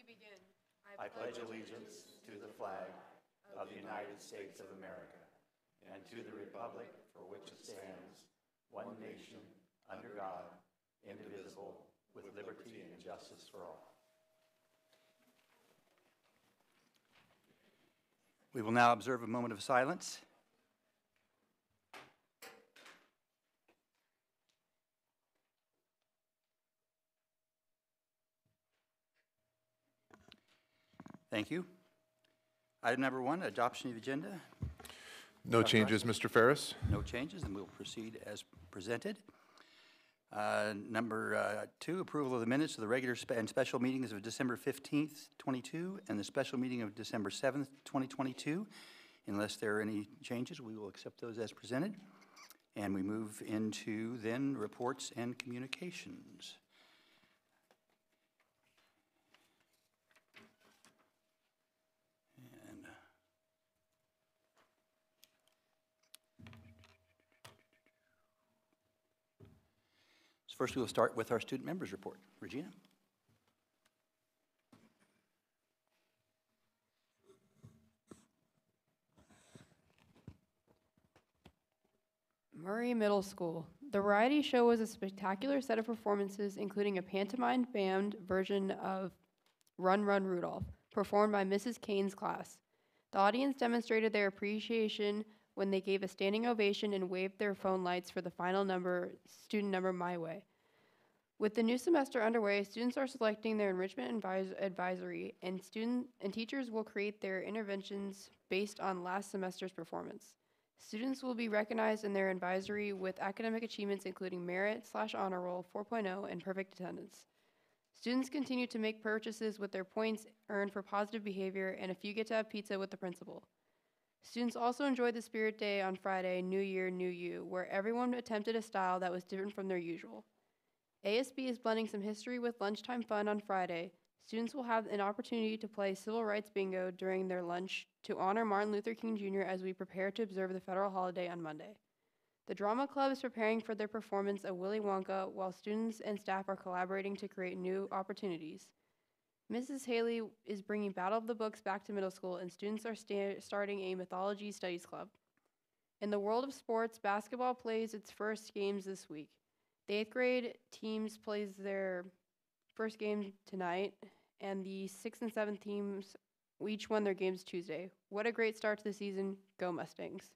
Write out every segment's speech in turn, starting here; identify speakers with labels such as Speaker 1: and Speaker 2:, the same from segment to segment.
Speaker 1: we begin,
Speaker 2: I pledge allegiance to the flag of the United States of America and to the republic for which it stands, one nation, under God, indivisible, with liberty and justice for all. We will now observe a moment of silence. Thank you. Item number 1, adoption of the agenda.
Speaker 3: No changes, Mr. Ferris.
Speaker 2: No changes, and we'll proceed as presented. Number 2, approval of the minutes of the regular and special meetings of December 15th, 22, and the special meeting of December 7th, 2022. Unless there are any changes, we will accept those as presented. And we move into then reports and communications. First, we will start with our student members report. Regina.
Speaker 1: Murray Middle School. The variety show was a spectacular set of performances, including a pantomime band version of Run, Run, Rudolph, performed by Mrs. Kane's class. The audience demonstrated their appreciation when they gave a standing ovation and waved their phone lights for the final student number, My Way. With the new semester underway, students are selecting their enrichment advisory, and teachers will create their interventions based on last semester's performance. Students will be recognized in their advisory with academic achievements including merit/honor roll 4.0 and perfect attendance. Students continue to make purchases with their points earned for positive behavior, and a few get to have pizza with the principal. Students also enjoyed the Spirit Day on Friday, New Year, New You, where everyone attempted a style that was different from their usual. ASB is blending some history with lunchtime fun on Friday. Students will have an opportunity to play civil rights bingo during their lunch to honor Martin Luther King Jr. as we prepare to observe the federal holiday on Monday. The Drama Club is preparing for their performance of Willy Wonka, while students and staff are collaborating to create new opportunities. Mrs. Haley is bringing Battle of the Books back to middle school, and students are starting a mythology studies club. In the world of sports, basketball plays its first games this week. The 8th grade teams plays their first game tonight, and the 6th and 7th teams each won their games Tuesday. What a great start to the season. Go Mustangs.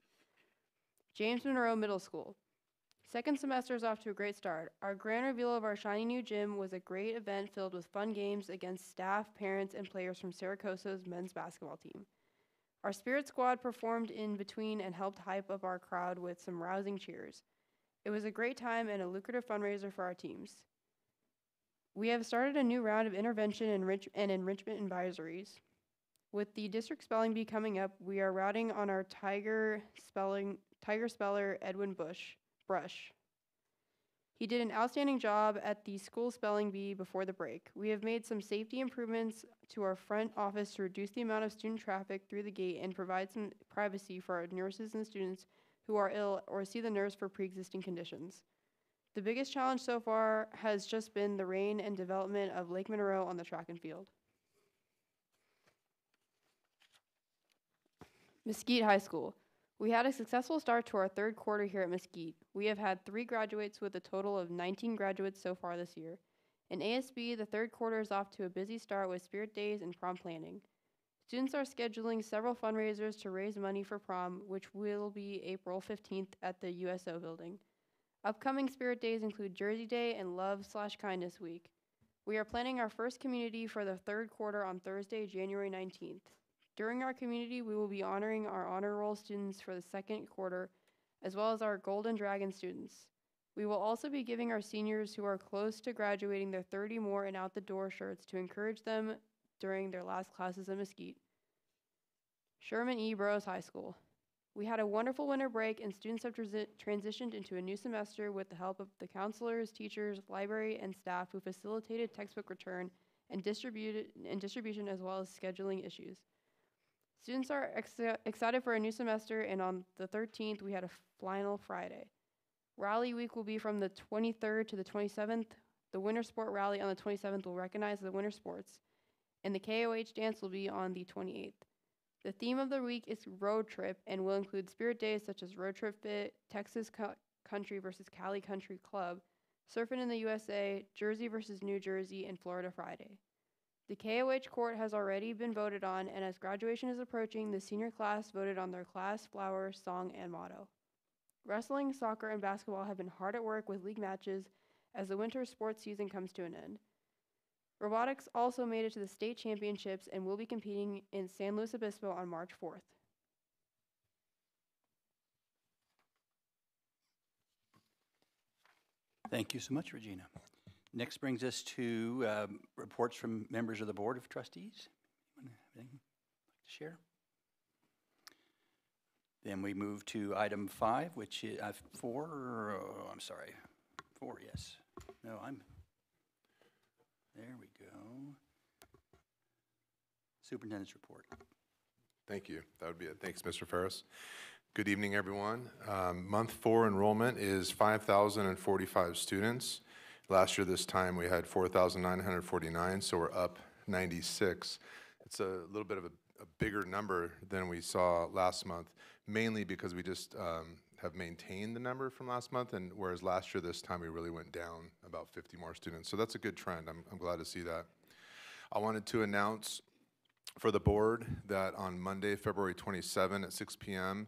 Speaker 1: James Monroe Middle School. Second semester is off to a great start. Our grand reveal of our shiny new gym was a great event filled with fun games against staff, parents, and players from Saracosa's men's basketball team. Our spirit squad performed in between and helped hype up our crowd with some rousing cheers. It was a great time and a lucrative fundraiser for our teams. We have started a new round of intervention and enrichment advisories. With the district spelling bee coming up, we are routing on our tiger speller Edwin Brush. He did an outstanding job at the school spelling bee before the break. We have made some safety improvements to our front office to reduce the amount of student traffic through the gate and provide some privacy for our nurses and students who are ill or see the nurse for pre-existing conditions. The biggest challenge so far has just been the rain and development of Lake Monroe on the track and field. Mesquite High School. We had a successful start to our third quarter here at Mesquite. We have had 3 graduates with a total of 19 graduates so far this year. In ASB, the third quarter is off to a busy start with Spirit Days and prom planning. Students are scheduling several fundraisers to raise money for prom, which will be April 15th at the USO building. Upcoming Spirit Days include Jersey Day and Love/Kindness Week. We are planning our first community for the third quarter on Thursday, January 19th. During our community, we will be honoring our honor roll students for the second quarter, as well as our Golden Dragon students. We will also be giving our seniors who are close to graduating their 30 more and out the door shirts to encourage them during their last classes at Mesquite. Sherman E. Burroughs High School. We had a wonderful winter break, and students have transitioned into a new semester with the help of the counselors, teachers, library, and staff who facilitated textbook return and distribution, as well as scheduling issues. Students are excited for a new semester, and on the 13th, we had a final Friday. Rally week will be from the 23rd to the 27th. The winter sport rally on the 27th will recognize the winter sports. and the KOH dance will be on the 28th. The theme of the week is road trip and will include spirit days such as Road Trip Fit, Texas Country versus Cali Country Club, Surfing in the USA, Jersey versus New Jersey, and Florida Friday. The KOH court has already been voted on, and as graduation is approaching, the senior class voted on their class flower, song, and motto. Wrestling, soccer, and basketball have been hard at work with league matches as the winter sports season comes to an end. Robotics also made it to the state championships and will be competing in San Luis Obispo on March 4th.
Speaker 2: Thank you so much, Regina. Next brings us to reports from members of the Board of Trustees. Anyone have anything to share? Then we move to item 5, which is 4. Oh, I'm sorry. 4, yes. No, there we go. Superintendent's report.
Speaker 3: Thank you. That would be it. Thanks, Mr. Ferris. Good evening, everyone. Month 4 enrollment is 5,045 students. Last year this time we had 4,949, so we're up 96. It's a little bit of a bigger number than we saw last month, mainly because we just have maintained the number from last month, and whereas last year this time we really went down about 50 more students. So that's a good trend. I'm glad to see that. I wanted to announce for the board that on Monday, February 27 at 6 p.m.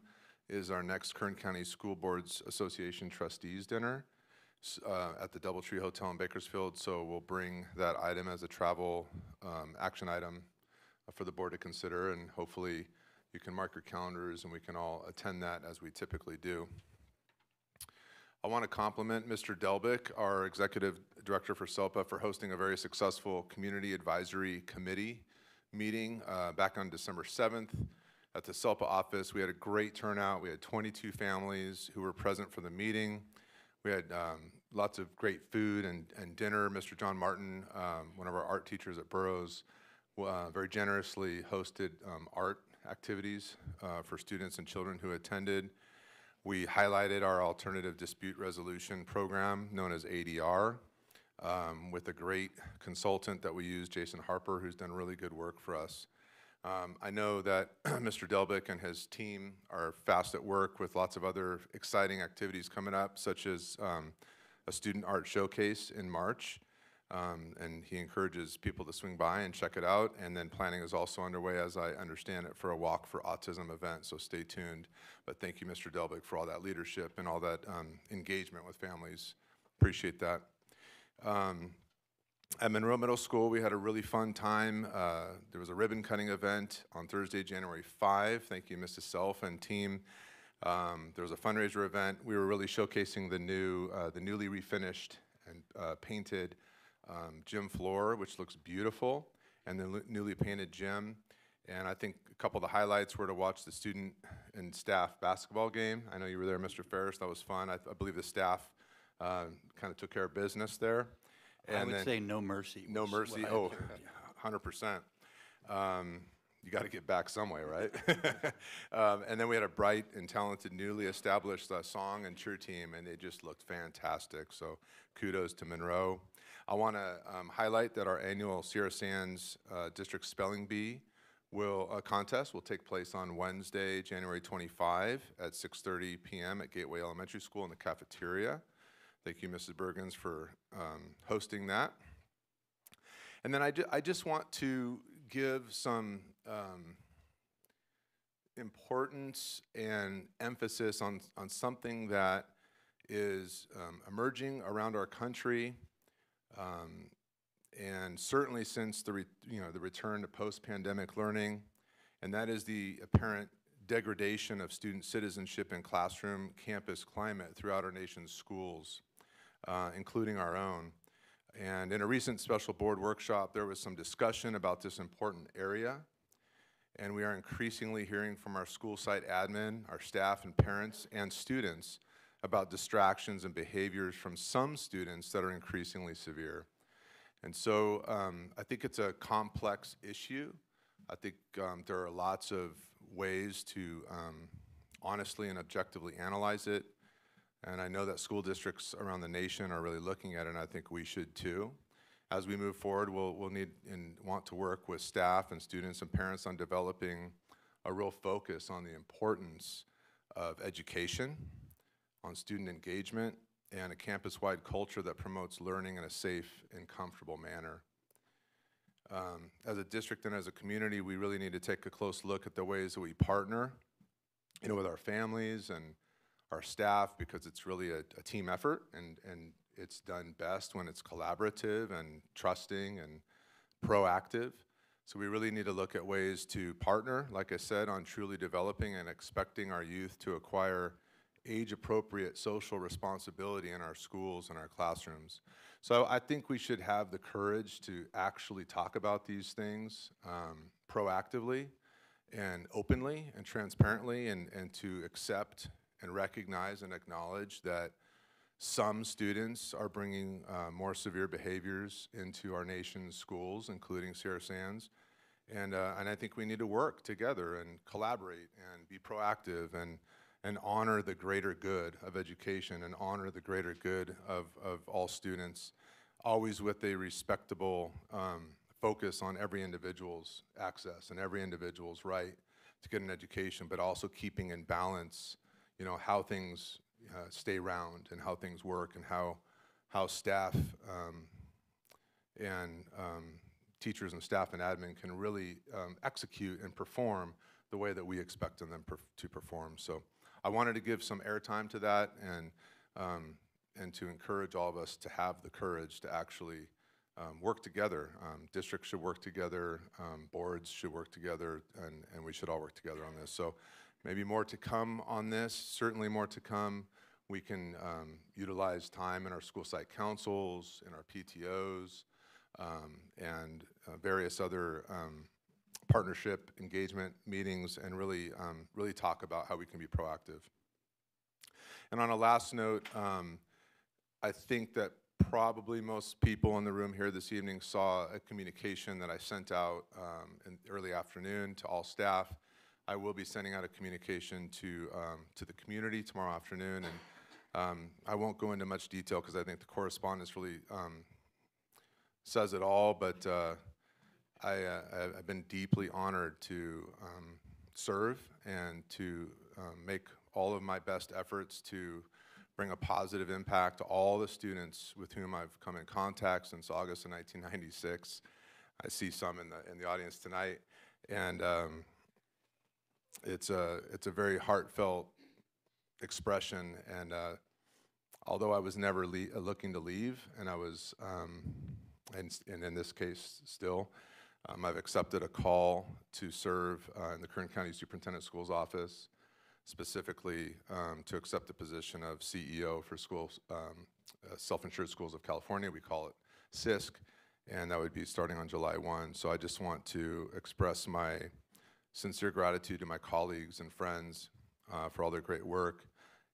Speaker 3: is our next Kern County School Boards Association Trustees Dinner at the Doubletree Hotel in Bakersfield. So we'll bring that item as a travel action item for the board to consider, and hopefully you can mark your calendars and we can all attend that as we typically do. I want to compliment Mr. Delbick, our Executive Director for SELPA, for hosting a very successful Community Advisory Committee meeting back on December 7th at the SELPA office. We had a great turnout. We had 22 families who were present for the meeting. We had lots of great food and dinner. Mr. John Martin, one of our art teachers at Burroughs, very generously hosted art activities for students and children who attended. We highlighted our alternative dispute resolution program known as ADR with a great consultant that we use, Jason Harper, who's done really good work for us. I know that Mr. Delbick and his team are fast at work with lots of other exciting activities coming up, such as a student art showcase in March. And he encourages people to swing by and check it out. And then planning is also underway, as I understand it, for a Walk for Autism event, so stay tuned. But thank you, Mr. Delbick, for all that leadership and all that engagement with families. Appreciate that. At Monroe Middle School, we had a really fun time. There was a ribbon cutting event on Thursday, January 5. Thank you, Mrs. Self and team. There was a fundraiser event. We were really showcasing the newly refinished and painted gym floor, which looks beautiful, and the newly painted gym. And I think a couple of the highlights were to watch the student and staff basketball game. I know you were there, Mr. Ferris. That was fun. I believe the staff kind of took care of business there. And
Speaker 2: I would say no mercy.
Speaker 3: No mercy. Oh, 100%. You got to get back some way, right? And then we had a bright and talented, newly established song and cheer team, and they just looked fantastic. So kudos to Monroe. I want to highlight that our annual Sierra Sands District Spelling Bee contest will take place on Wednesday, January 25 at 6:30 p.m. at Gateway Elementary School in the cafeteria. Thank you, Mrs. Bergens, for hosting that. And then I just want to give some importance and emphasis on something that is emerging around our country, and certainly since the return to post-pandemic learning, and that is the apparent degradation of student citizenship and classroom campus climate throughout our nation's schools, including our own. And in a recent special board workshop, there was some discussion about this important area, and we are increasingly hearing from our school site admin, our staff and parents, and students about distractions and behaviors from some students that are increasingly severe. And so I think it's a complex issue. I think there are lots of ways to honestly and objectively analyze it. And I know that school districts around the nation are really looking at it, and I think we should too. as we move forward, we'll need and want to work with staff and students and parents on developing a real focus on the importance of education, on student engagement, and a campus-wide culture that promotes learning in a safe and comfortable manner. As a district and as a community, we really need to take a close look at the ways that we partner, with our families and our staff, because it's really a team effort, and it's done best when it's collaborative and trusting and proactive. So we really need to look at ways to partner, like I said, on truly developing and expecting our youth to acquire age-appropriate social responsibility in our schools and our classrooms. So I think we should have the courage to actually talk about these things proactively and openly and transparently, and to accept and recognize and acknowledge that some students are bringing more severe behaviors into our nation's schools, including Sierra Sands. And I think we need to work together and collaborate and be proactive and honor the greater good of education and honor the greater good of all students, always with a respectable focus on every individual's access and every individual's right to get an education, but also keeping in balance, how things stay round and how things work, and how staff and teachers and staff and admin can really execute and perform the way that we expect them to perform. So I wanted to give some airtime to that, and to encourage all of us to have the courage to actually work together. Districts should work together, boards should work together, and we should all work together on this. So maybe more to come on this, certainly more to come. We can utilize time in our school site councils, in our PTOs, and various other partnership engagement meetings, and really talk about how we can be proactive. And on a last note, I think that probably most people in the room here this evening saw a communication that I sent out in the early afternoon to all staff. I will be sending out a communication to the community tomorrow afternoon, and I won't go into much detail because I think the correspondence really says it all, but I've been deeply honored to serve and to make all of my best efforts to bring a positive impact to all the students with whom I've come in contact since August of 1996. I see some in the audience tonight, and it's a very heartfelt expression. And although I was never looking to leave, and I was, and in this case still, I've accepted a call to serve in the Kern County Superintendent Schools Office, specifically to accept the position of CEO for schools, Self-Insured Schools of California. We call it SISC, and that would be starting on July 1. So I just want to express my sincere gratitude to my colleagues and friends for all their great work,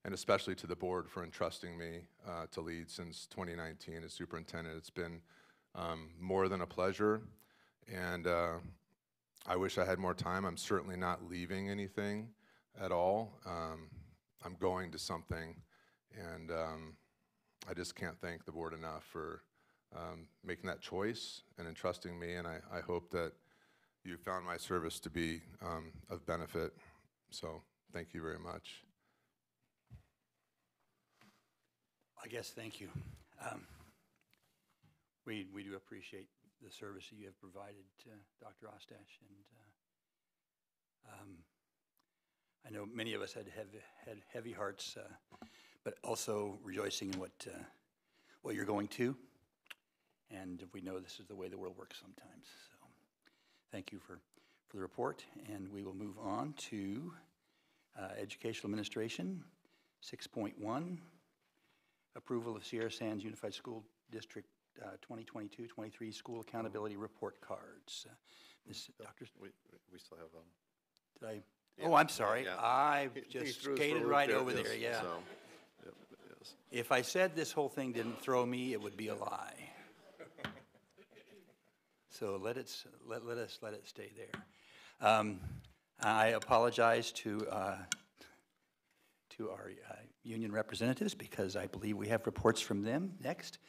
Speaker 3: and especially to the board for entrusting me to lead since 2019 as superintendent. It's been more than a pleasure, and I wish I had more time. I'm certainly not leaving anything at all. I'm going to something, and I just can't thank the board enough for making that choice and entrusting me, and I hope that you found my service to be of benefit. So thank you very much.
Speaker 2: I guess thank you. We do appreciate the service that you have provided to Dr. Ostash, and I know many of us had heavy hearts, but also rejoicing in what you're going to, and we know this is the way the world works sometimes. So thank you for the report, and we will move on to Educational Administration, 6.1, approval of Sierra Sands Unified School District 2022-23 School Accountability Report Cards. Dr.
Speaker 4: We still have them.
Speaker 2: Did I?
Speaker 4: Yeah.
Speaker 2: Oh, I'm sorry.
Speaker 4: Yeah.
Speaker 2: I
Speaker 4: He
Speaker 2: just
Speaker 4: threw us
Speaker 2: skated
Speaker 4: for a
Speaker 2: right
Speaker 4: loop
Speaker 2: over
Speaker 4: there,
Speaker 2: there, yeah.
Speaker 4: So, yep, yes.
Speaker 2: If I said this whole thing didn't throw me, it would be a lie. So let us stay there. I apologize to our union representatives because I believe we have reports from them next.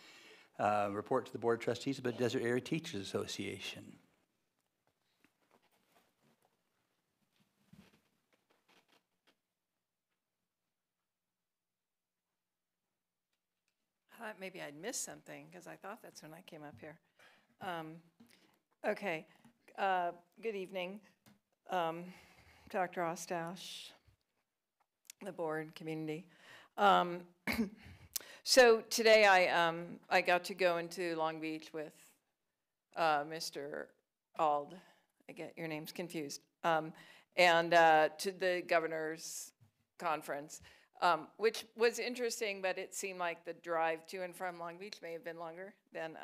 Speaker 2: Report to the Board of Trustees about Desert Area Teachers Association.
Speaker 5: I thought maybe I'd missed something because I thought that's when I came up here. Okay, good evening, Dr. Ostash, the board, community. So today I got to go into Long Beach with Mr. Ald, I get your names confused, and to the governor's conference. Which was interesting, but it seemed like the drive to and from Long Beach may have been longer than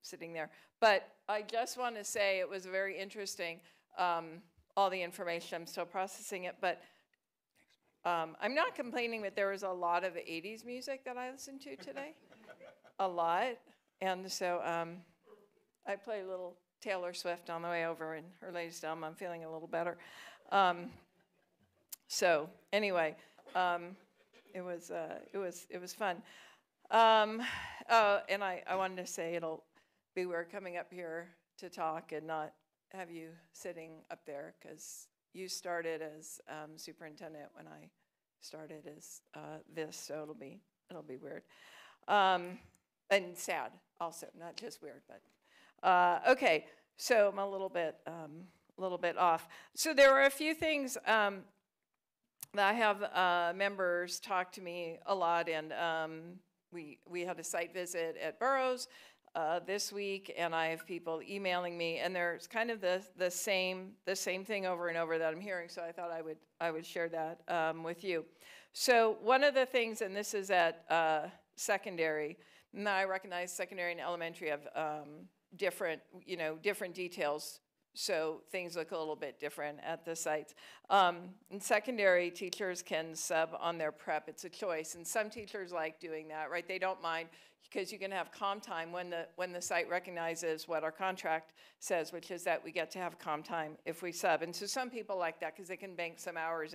Speaker 5: sitting there. But I just want to say it was very interesting, all the information. I'm still processing it, but I'm not complaining that there was a lot of 80s music that I listened to today, a lot. And so I played a little Taylor Swift on the way over in her latest album. I'm feeling a little better. So anyway. It was fun. And I wanted to say it'll be weird coming up here to talk and not have you sitting up there because you started as superintendent when I started as this, so it'll be weird. And sad also, not just weird, but okay. So I'm a little bit off. So there were a few things. I have members talk to me a lot, and we had a site visit at Burroughs this week, and I have people emailing me, and there's kind of the same thing over and over that I'm hearing. So I thought I would share that with you. So one of the things, and this is at secondary, and I recognize secondary and elementary have different details. So things look a little bit different at the sites. In secondary, teachers can sub on their prep. It's a choice, and some teachers like doing that, right? They don't mind because you can have comp time when the site recognizes what our contract says, which is that we get to have comp time if we sub. And so some people like that because they can bank some hours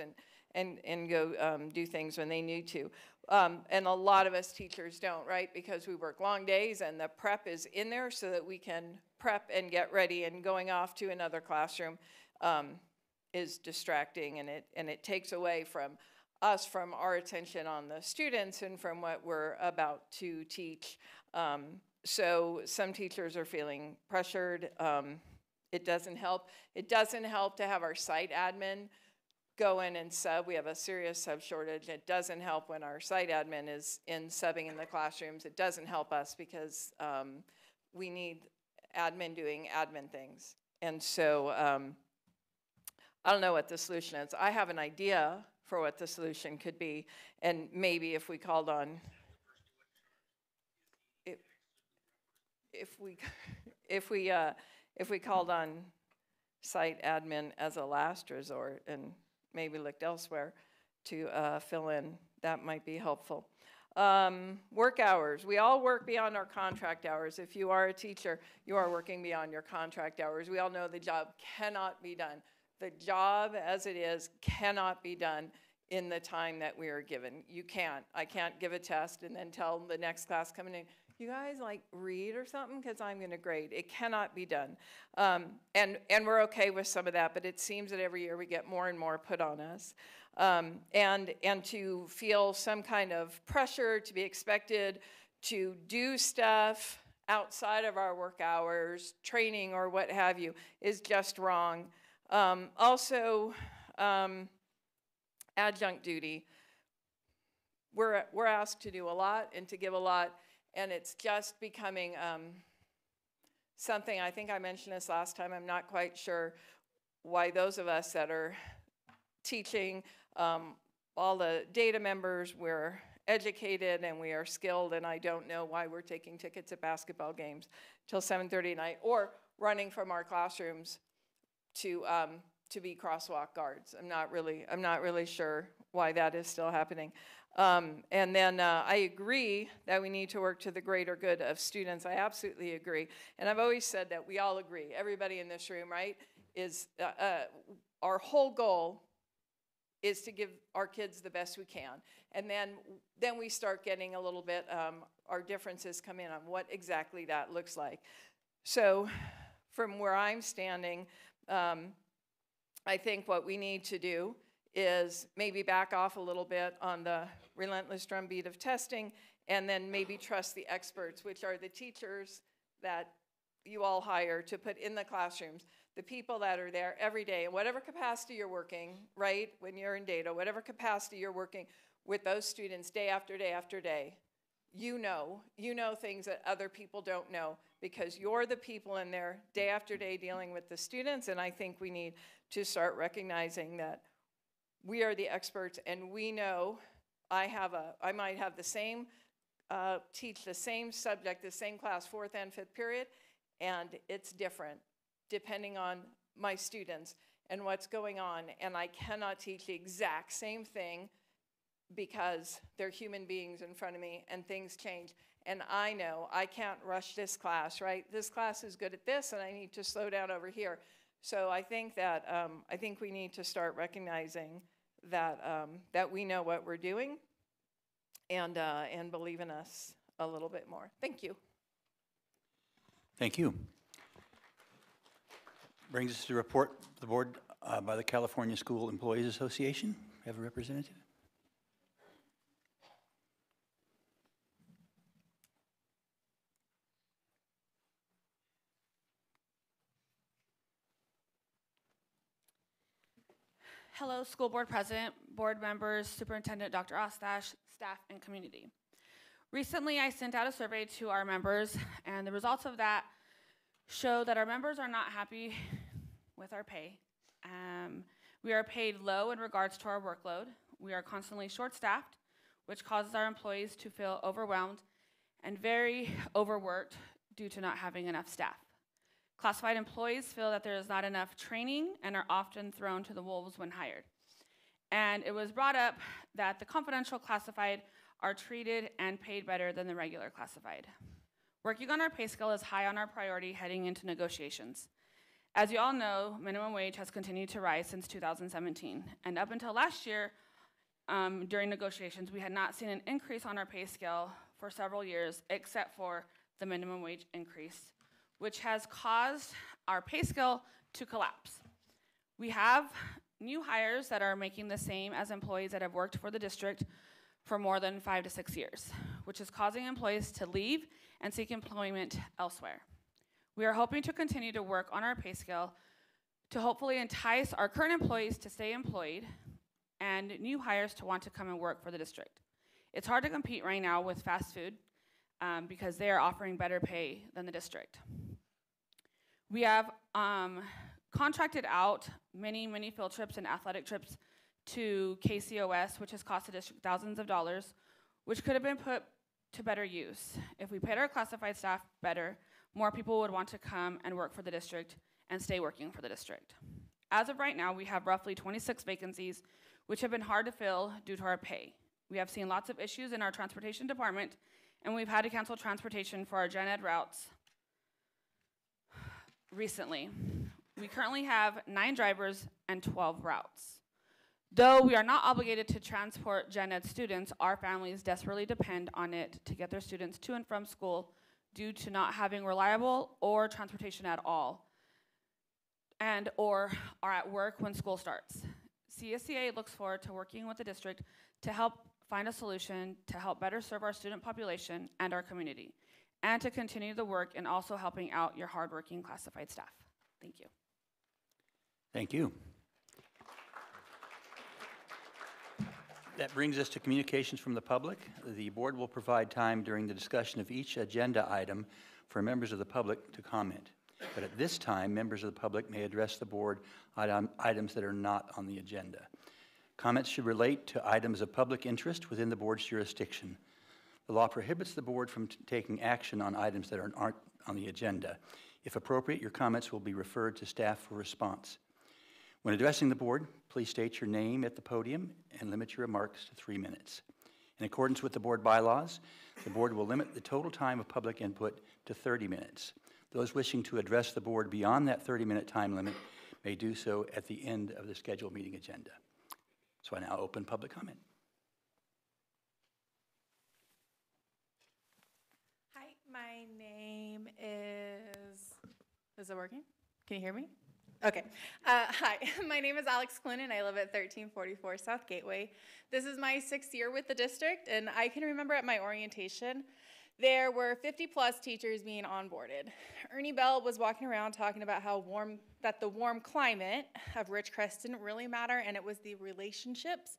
Speaker 5: and go do things when they need to. And a lot of us teachers don't, right? Because we work long days and the prep is in there so that we can prep and get ready, and going off to another classroom is distracting, and it takes away from us, from our attention on the students and from what we're about to teach. So some teachers are feeling pressured. It doesn't help. It doesn't help to have our site admin go in and sub. We have a serious sub shortage. It doesn't help when our site admin is subbing in the classrooms. It doesn't help us because we need admin doing admin things. And so I don't know what the solution is. I have an idea for what the solution could be, and maybe if we called on, if we called on site admin as a last resort and maybe looked elsewhere to fill in, that might be helpful. Work hours. We all work beyond our contract hours. If you are a teacher, you are working beyond your contract hours. We all know the job cannot be done. The job as it is cannot be done in the time that we are given. You can't. I can't give a test and then tell the next class coming in, you guys like read or something because I'm going to grade. It cannot be done. And we're okay with some of that, but it seems that every year we get more and more put on us. And to feel some kind of pressure, to be expected to do stuff outside of our work hours, training or what have you, is just wrong. Also, adjunct duty. We're asked to do a lot and to give a lot, and it's just becoming something, I think I mentioned this last time, I'm not quite sure why those of us that are teaching, all the data members, we're educated and we are skilled, and I don't know why we're taking tickets at basketball games till 7:30 at night, or running from our classrooms to be crosswalk guards. I'm not really sure why that is still happening. And then I agree that we need to work to the greater good of students. I absolutely agree. And I've always said that we all agree, everybody in this room, right, is our whole goal is to give our kids the best we can. And then we start getting a little bit, our differences come in on what exactly that looks like. So from where I'm standing, I think what we need to do is maybe back off a little bit on the relentless drumbeat of testing, and then maybe trust the experts, which are the teachers that you all hire to put in the classrooms, the people that are there every day, in whatever capacity you're working, right, when you're in data, whatever capacity you're working with those students day after day after day. You know things that other people don't know because you're the people in there day after day dealing with the students, and I think we need to start recognizing that we are the experts, and we know I might have the same, teach the same subject, the same class, 4th and 5th period, and it's different depending on my students and what's going on, and I cannot teach the exact same thing because they're human beings in front of me and things change. And I know I can't rush this class, right? This class is good at this and I need to slow down over here. So I think that, I think we need to start recognizing that, that we know what we're doing and believe in us a little bit more. Thank you.
Speaker 2: Thank you. Brings us to the report of the board by the California School Employees Association. Have a representative?
Speaker 6: Hello, school board president, board members, superintendent Dr. Ostash, staff, and community. Recently, I sent out a survey to our members, and the results of that show that our members are not happy with our pay. We are paid low in regards to our workload. We are constantly short-staffed, which causes our employees to feel overwhelmed and very overworked due to not having enough staff. Classified employees feel that there is not enough training and are often thrown to the wolves when hired. And it was brought up that the confidential classified are treated and paid better than the regular classified. Working on our pay scale is high on our priority heading into negotiations. As you all know, minimum wage has continued to rise since 2017. And up until last year, during negotiations, we had not seen an increase on our pay scale for several years, except for the minimum wage increase, which has caused our pay scale to collapse. We have new hires that are making the same as employees that have worked for the district for more than 5 to 6 years, which is causing employees to leave and seek employment elsewhere. We are hoping to continue to work on our pay scale to hopefully entice our current employees to stay employed and new hires to want to come and work for the district. It's hard to compete right now with fast food because they are offering better pay than the district. We have contracted out many field trips and athletic trips to KCOS, which has cost the district thousands of dollars, which could have been put to better use. If we paid our classified staff better, more people would want to come and work for the district and stay working for the district. As of right now, we have roughly 26 vacancies, which have been hard to fill due to our pay. We have seen lots of issues in our transportation department, and we've had to cancel transportation for our gen ed routes recently. We currently have 9 drivers and 12 routes. Though we are not obligated to transport gen ed students, our families desperately depend on it to get their students to and from school due to not having reliable or transportation at all, and or are at work when school starts. CSEA looks forward to working with the district to help find a solution to help better serve our student population and our community, and to continue the work in also helping out your hardworking classified staff. Thank you.
Speaker 2: Thank you. That brings us to communications from the public. The board will provide time during the discussion of each agenda item for members of the public to comment. But at this time, members of the public may address the board items that are not on the agenda. Comments should relate to items of public interest within the board's jurisdiction. The law prohibits the board from taking action on items that aren't on the agenda. If appropriate, your comments will be referred to staff for response. When addressing the board, please state your name at the podium and limit your remarks to 3 minutes. In accordance with the board bylaws, the board will limit the total time of public input to 30 minutes. Those wishing to address the board beyond that 30-minute time limit may do so at the end of the scheduled meeting agenda. So I now open public comment.
Speaker 7: Hi, my name is it working? Can you hear me? Okay. Hi, my name is Alex Quinn and I live at 1344 South Gateway. This is my 6th year with the district, and I can remember at my orientation, there were 50 plus teachers being onboarded. Ernie Bell was walking around talking about how the warm climate of Ridgecrest didn't really matter, and it was the relationships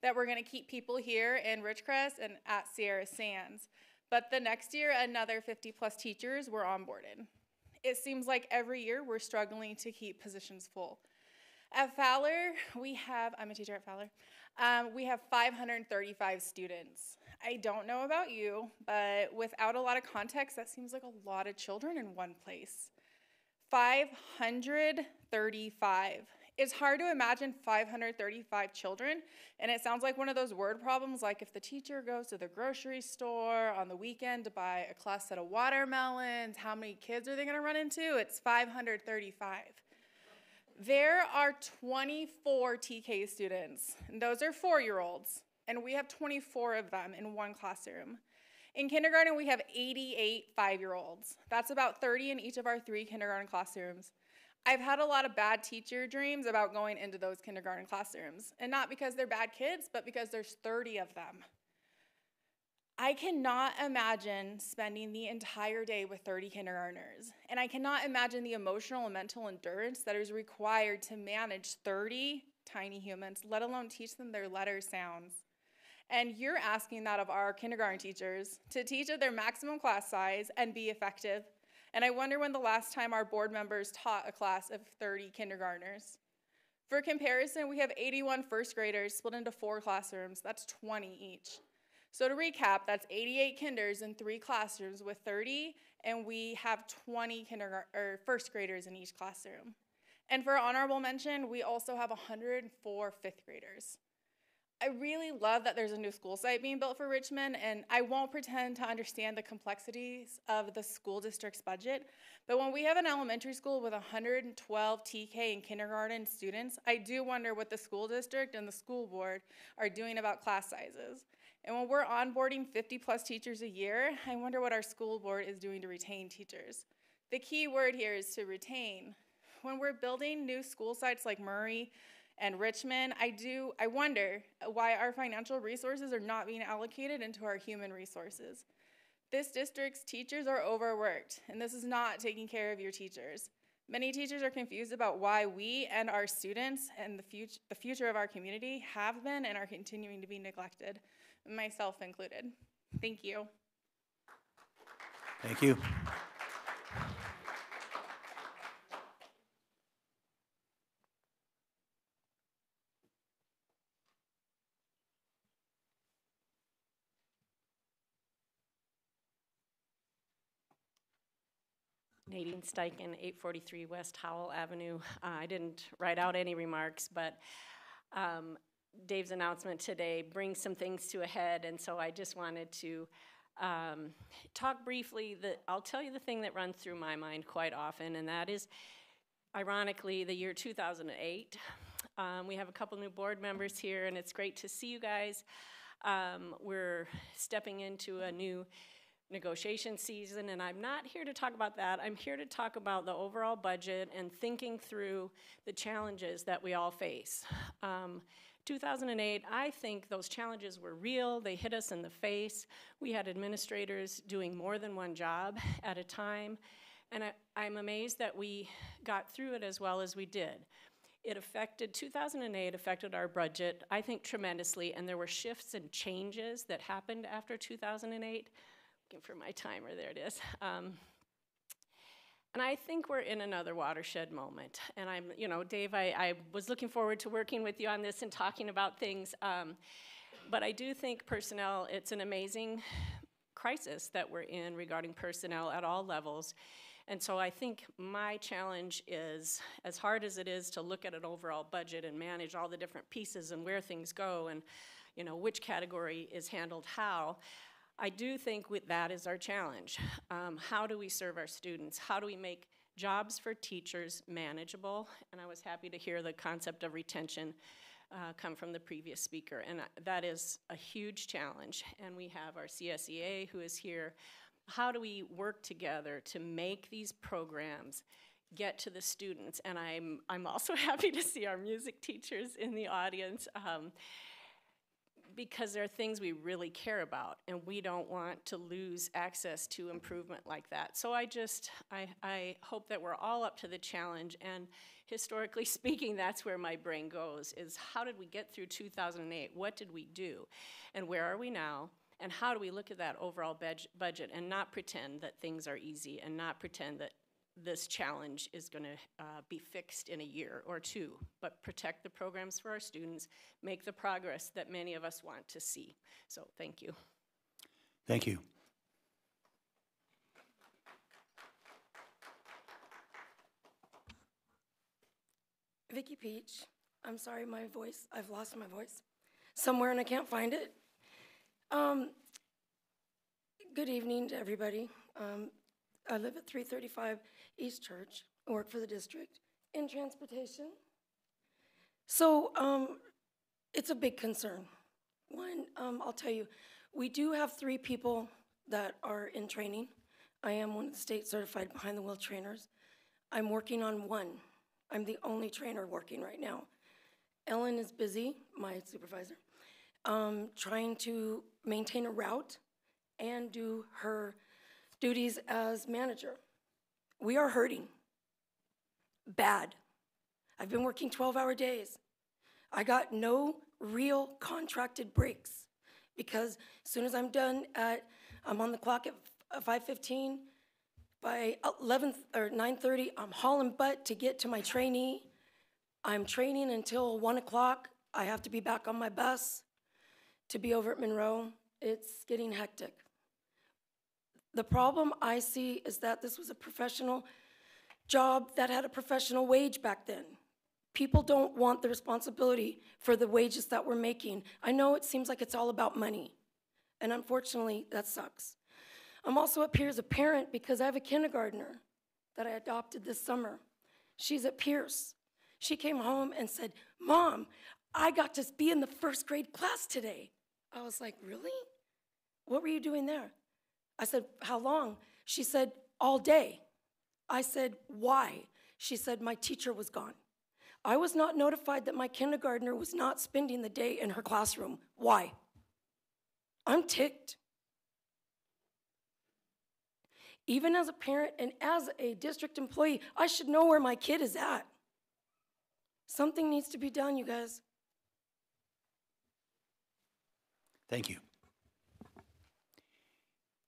Speaker 7: that were gonna keep people here in Ridgecrest and at Sierra Sands. But the next year, another 50 plus teachers were onboarded. It seems like every year we're struggling to keep positions full. At Fowler, I'm a teacher at Fowler, we have 535 students. I don't know about you, but without a lot of context, that seems like a lot of children in one place. 535. It's hard to imagine 535 children, and it sounds like one of those word problems, like if the teacher goes to the grocery store on the weekend to buy a class set of watermelons, how many kids are they gonna run into? It's 535. There are 24 TK students, and those are 4-year-olds, and we have 24 of them in one classroom. In kindergarten, we have 88 5-year-olds. That's about 30 in each of our 3 kindergarten classrooms. I've had a lot of bad teacher dreams about going into those kindergarten classrooms, and not because they're bad kids, but because there's 30 of them. I cannot imagine spending the entire day with 30 kindergartners, and I cannot imagine the emotional and mental endurance that is required to manage 30 tiny humans, let alone teach them their letter sounds. And you're asking that of our kindergarten teachers, to teach at their maximum class size and be effective. And I wonder when the last time our board members taught a class of 30 kindergartners. For comparison, we have 81 first graders split into 4 classrooms. That's 20 each. So to recap, that's 88 kinders in 3 classrooms with 30, and we have 20 first graders in each classroom. And for honorable mention, we also have 104 fifth graders. I really love that there's a new school site being built for Richmond, and I won't pretend to understand the complexities of the school district's budget, but when we have an elementary school with 112 TK and kindergarten students, I do wonder what the school district and the school board are doing about class sizes. And when we're onboarding 50 plus teachers a year, I wonder what our school board is doing to retain teachers. The key word here is to retain. When we're building new school sites like Murray and Richmond, I wonder why our financial resources are not being allocated into our human resources. This district's teachers are overworked, and this is not taking care of your teachers. Many teachers are confused about why we and our students and the future of our community have been and are continuing to be neglected, myself included. Thank you.
Speaker 2: Thank you.
Speaker 8: Nadine Steichen, 843 West Howell Avenue. I didn't write out any remarks, but Dave's announcement today brings some things to a head, and so I just wanted to talk briefly. I'll tell you the thing that runs through my mind quite often, and that is, ironically, the year 2008. We have a couple new board members here, and it's great to see you guys. We're stepping into a new negotiation season, and I'm not here to talk about that. I'm here to talk about the overall budget and thinking through the challenges that we all face. 2008, I think those challenges were real. They hit us in the face. We had administrators doing more than one job at a time, and I'm amazed that we got through it as well as we did. 2008 affected our budget, I think, tremendously, and there were shifts and changes that happened after 2008. Looking for my timer, there it is. And I think we're in another watershed moment. And Dave, I was looking forward to working with you on this and talking about things. But I do think personnel, it's an amazing crisis that we're in regarding personnel at all levels. And so I think my challenge is, as hard as it is to look at an overall budget and manage all the different pieces and where things go and which category is handled how, I do think that is our challenge. How do we serve our students? How do we make jobs for teachers manageable? And I was happy to hear the concept of retention come from the previous speaker, and that is a huge challenge. And we have our CSEA who is here. How do we work together to make these programs get to the students? And I'm also happy to see our music teachers in the audience, because there are things we really care about, and we don't want to lose access to improvement like that. So I hope that we're all up to the challenge, and historically speaking, that's where my brain goes, is how did we get through 2008? What did we do? And where are we now? And how do we look at that overall budget and not pretend that things are easy, and not pretend that this challenge is going to be fixed in a year or two, but protect the programs for our students, make the progress that many of us want to see. So thank you.
Speaker 2: Thank you.
Speaker 9: Vicky Peach. I'm sorry, my voice, I've lost my voice somewhere and I can't find it. Good evening to everybody. I live at 335 East Church. I work for the district in transportation. So it's a big concern. One, I'll tell you, we do have 3 people that are in training. I am one of the state certified behind the wheel trainers. I'm working on 1. I'm the only trainer working right now. Ellen is busy, my supervisor, trying to maintain a route and do her duties as manager. We are hurting bad. I've been working 12-hour days. I got no real contracted breaks because as soon as I'm done I'm on the clock at 5:15. By 11 or 9:30, I'm hauling butt to get to my trainee. I'm training until 1 o'clock. I have to be back on my bus to be over at Monroe. It's getting hectic. The problem I see is that this was a professional job that had a professional wage back then. People don't want the responsibility for the wages that we're making. I know it seems like it's all about money, and unfortunately, that sucks. I'm also up here as a parent because I have a kindergartner that I adopted this summer. She's at Pierce. She came home and said, "Mom, I got to be in the 1st grade class today." I was like, "Really? What were you doing there?" I said, "How long?" She said, "All day." I said, "Why?" She said, "My teacher was gone." I was not notified that my kindergartner was not spending the day in her classroom. Why? I'm ticked. Even as a parent and as a district employee, I should know where my kid is at. Something needs to be done, you guys.
Speaker 2: Thank you.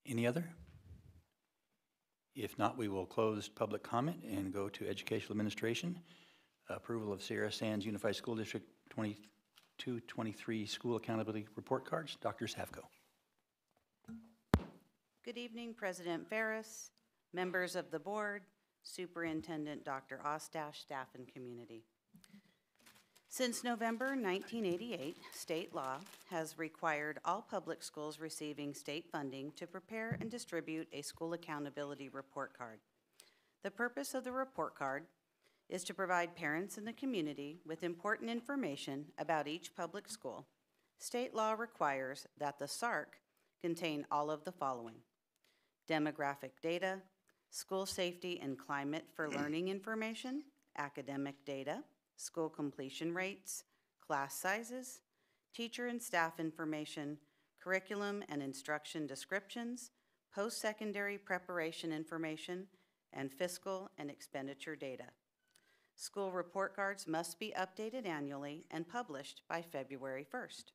Speaker 2: Any other? If not, we will close public comment and go to educational administration. Approval of Sierra Sands Unified School District 22-23 School Accountability Report Cards. Dr. Savko.
Speaker 10: Good evening, President Ferris, members of the board, Superintendent Dr. Ostash, staff, and community. Since November 1988, state law has required all public schools receiving state funding to prepare and distribute a school accountability report card. The purpose of the report card is to provide parents in the community with important information about each public school. State law requires that the SARC contain all of the following: demographic data, school safety and climate for learning information, academic data, school completion rates, class sizes, teacher and staff information, curriculum and instruction descriptions, post-secondary preparation information, and fiscal and expenditure data. School report cards must be updated annually and published by February 1st.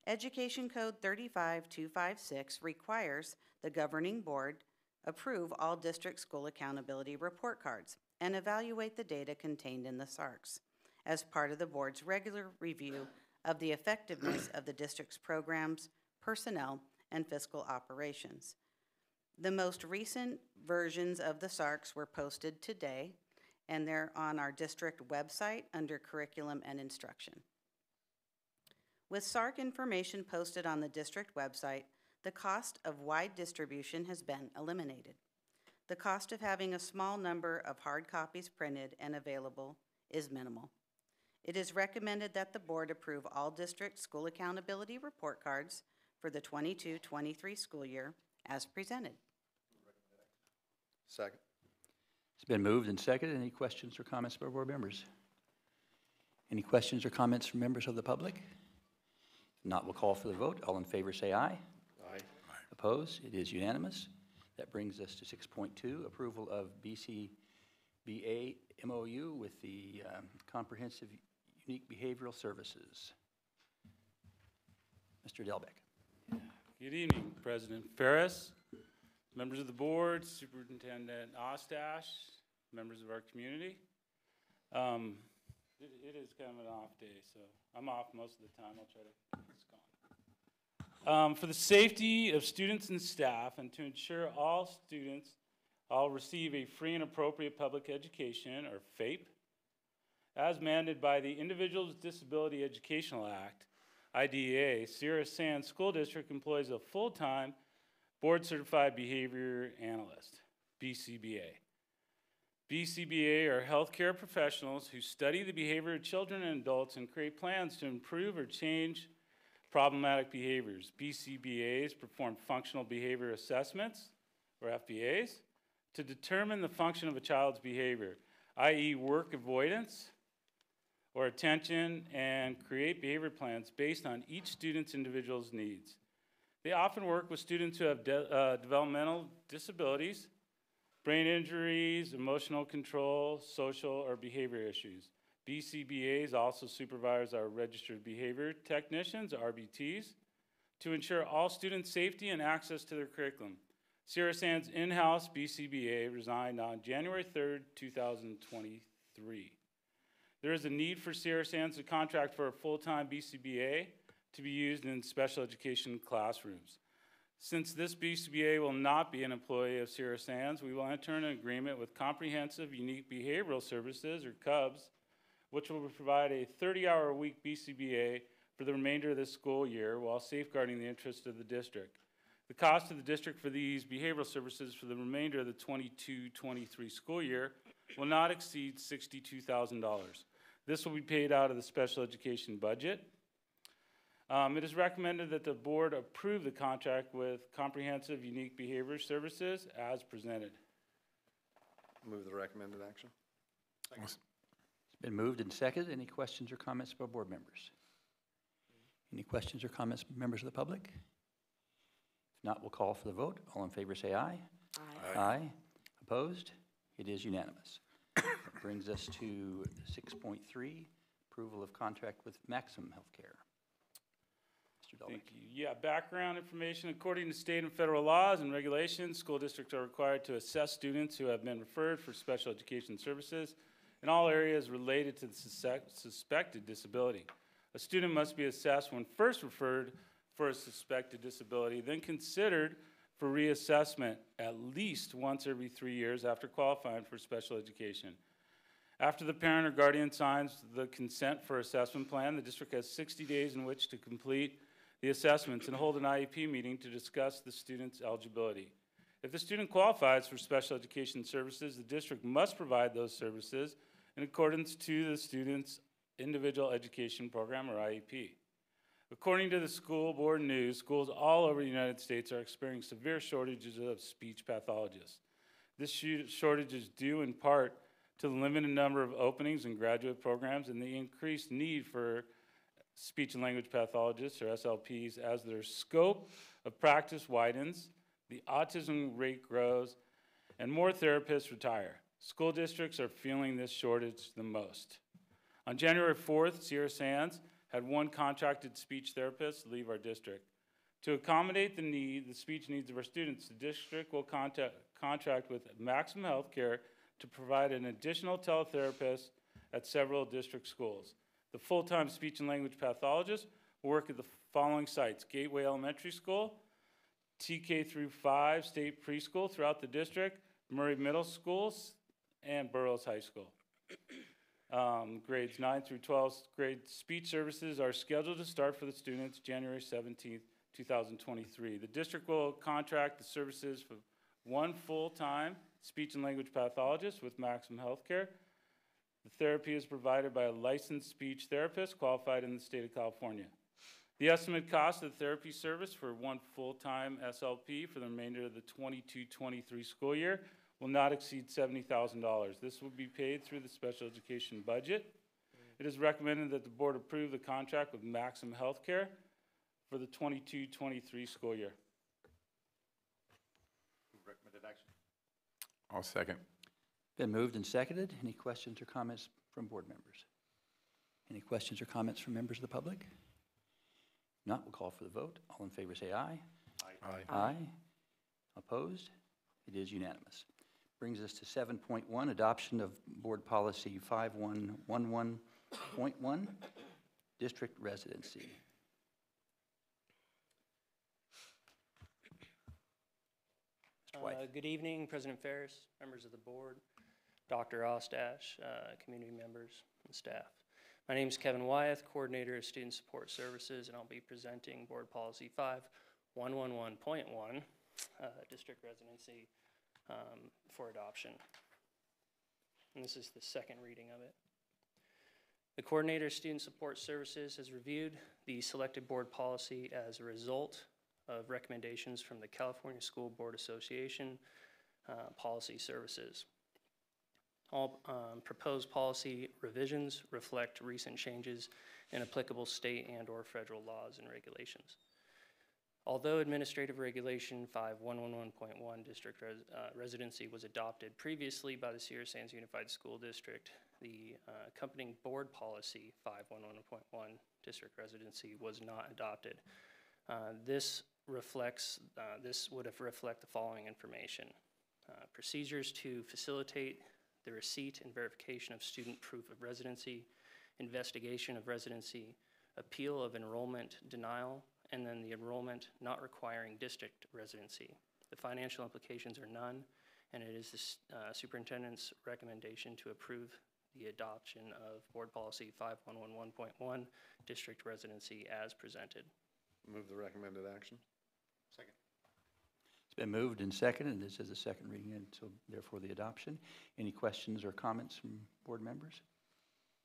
Speaker 10: Education Code 35256 requires the governing board approve all district school accountability report cards and evaluate the data contained in the SARCs as part of the board's regular review of the effectiveness of the district's programs, personnel, and fiscal operations. The most recent versions of the SARCs were posted today, and they're on our district website under curriculum and instruction. With SARC information posted on the district website, the cost of wide distribution has been eliminated. The cost of having a small number of hard copies printed and available is minimal. It is recommended that the board approve all district school accountability report cards for the 22-23 school year as presented.
Speaker 4: Second.
Speaker 2: It's been moved and seconded. Any questions or comments by board members? Any questions or comments from members of the public? If not, we'll call for the vote. All in favor say aye.
Speaker 4: Aye.
Speaker 2: Opposed? It is unanimous. That brings us to 6.2, approval of BCBA MOU with the Comprehensive Unique Behavioral Services. Mr. Delbeck.
Speaker 11: Good evening, President Ferris, members of the board, Superintendent Ostash, members of our community. It is kind of an off day, so I'm off most of the time. I'll try to keep this going. For the safety of students and staff and to ensure all students all receive a free and appropriate public education, or FAPE, as mandated by the Individuals with Disability Educational Act, IDEA, Sierra Sands School District employs a full-time board-certified behavior analyst, BCBA. BCBA are healthcare professionals who study the behavior of children and adults and create plans to improve or change problematic behaviors. BCBAs perform functional behavior assessments, or FBAs, to determine the function of a child's behavior, i.e. work avoidance or attention, and create behavior plans based on each student's individual needs. They often work with students who have developmental disabilities, brain injuries, emotional control, social or behavior issues. BCBAs also supervise our registered behavior technicians, RBTs, to ensure all students' safety and access to their curriculum. Sierra Sands in-house BCBA resigned on January 3rd, 2023. There is a need for Sierra Sands to contract for a full-time BCBA to be used in special education classrooms. Since this BCBA will not be an employee of Sierra Sands, we will enter an agreement with Comprehensive Unique Behavioral Services, or CUBS, which will provide a 30-hour-a-week BCBA for the remainder of this school year while safeguarding the interests of the district. The cost to the district for these behavioral services for the remainder of the 22-23 school year will not exceed $62,000. This will be paid out of the special education budget. It is recommended that the board approve the contract with Comprehensive Unique Behavior Services as presented.
Speaker 4: Move the recommended action.
Speaker 2: It's been moved and seconded. Any questions or comments by board members? Any questions or comments from members of the public? If not, we'll call for the vote. All in favor say aye.
Speaker 4: Aye.
Speaker 2: Aye. Opposed? It is unanimous. That brings us to 6.3, approval of contract with Maxim Healthcare. Mr. Delbeck.
Speaker 11: Thank you. Yeah, background information. According to state and federal laws and regulations, school districts are required to assess students who have been referred for special education services in all areas related to the suspected disability. A student must be assessed when first referred for a suspected disability, then considered for reassessment at least once every 3 years after qualifying for special education. After the parent or guardian signs the consent for assessment plan, the district has 60 days in which to complete the assessments and hold an IEP meeting to discuss the student's eligibility. If the student qualifies for special education services, the district must provide those services in accordance to the student's individual education program, or IEP. According to the School Board News, schools all over the United States are experiencing severe shortages of speech pathologists. This shortage is due in part to the limited number of openings in graduate programs and the increased need for speech and language pathologists, or SLPs, as their scope of practice widens, the autism rate grows, and more therapists retire. School districts are feeling this shortage the most. On January 4th, Sierra Sands had one contracted speech therapist leave our district. To accommodate the speech needs of our students, the district will contract with Maxim Healthcare to provide an additional teletherapist at several district schools. The full-time speech and language pathologist will work at the following sites: Gateway Elementary School, TK through 5 State Preschool throughout the district, Murray Middle Schools, and Burroughs High School. Grades 9 through 12 grade speech services are scheduled to start for the students January 17th, 2023. The district will contract the services for one full-time speech and language pathologist with Maxim Healthcare The therapy is provided by a licensed speech therapist qualified in the state of California. The estimated cost of the therapy service for one full-time SLP for the remainder of the 22-23 school year will not exceed $70,000. This will be paid through the special education budget. It is recommended that the board approve the contract with Maxim Healthcare for the 22-23 school year.
Speaker 4: Recommended action.
Speaker 12: I'll second.
Speaker 2: Been moved and seconded. Any questions or comments from board members? Any questions or comments from members of the public? Not, we'll call for the vote. All in favor say aye.
Speaker 12: Aye.
Speaker 2: Aye. Opposed? It is unanimous. Brings us to 7.1, adoption of board policy 5111.1, district residency. Mr. White.
Speaker 13: Good evening, President Ferris, members of the board, Dr. Ostash, community members, and staff. My name is Kevin Wyeth, Coordinator of Student Support Services, and I'll be presenting Board Policy 5111.1, District Residency, for adoption. And this is the second reading of it. The Coordinator of Student Support Services has reviewed the selected board policy as a result of recommendations from the California School Board Association Policy Services. All proposed policy revisions reflect recent changes in applicable state and/or federal laws and regulations. Although Administrative Regulation 5111.1 District Residency was adopted previously by the Sierra Sands Unified School District, the accompanying board policy 5111.1 District Residency was not adopted. This would reflect the following information. Procedures to facilitate the receipt and verification of student proof of residency, investigation of residency, appeal of enrollment denial, and then the enrollment not requiring district residency. The financial implications are none, and it is the superintendent's recommendation to approve the adoption of board policy 5111.1, district residency as presented.
Speaker 4: Move the recommended action. Second.
Speaker 2: It's been moved and seconded, and this is the second reading, and so therefore the adoption. Any questions or comments from board members?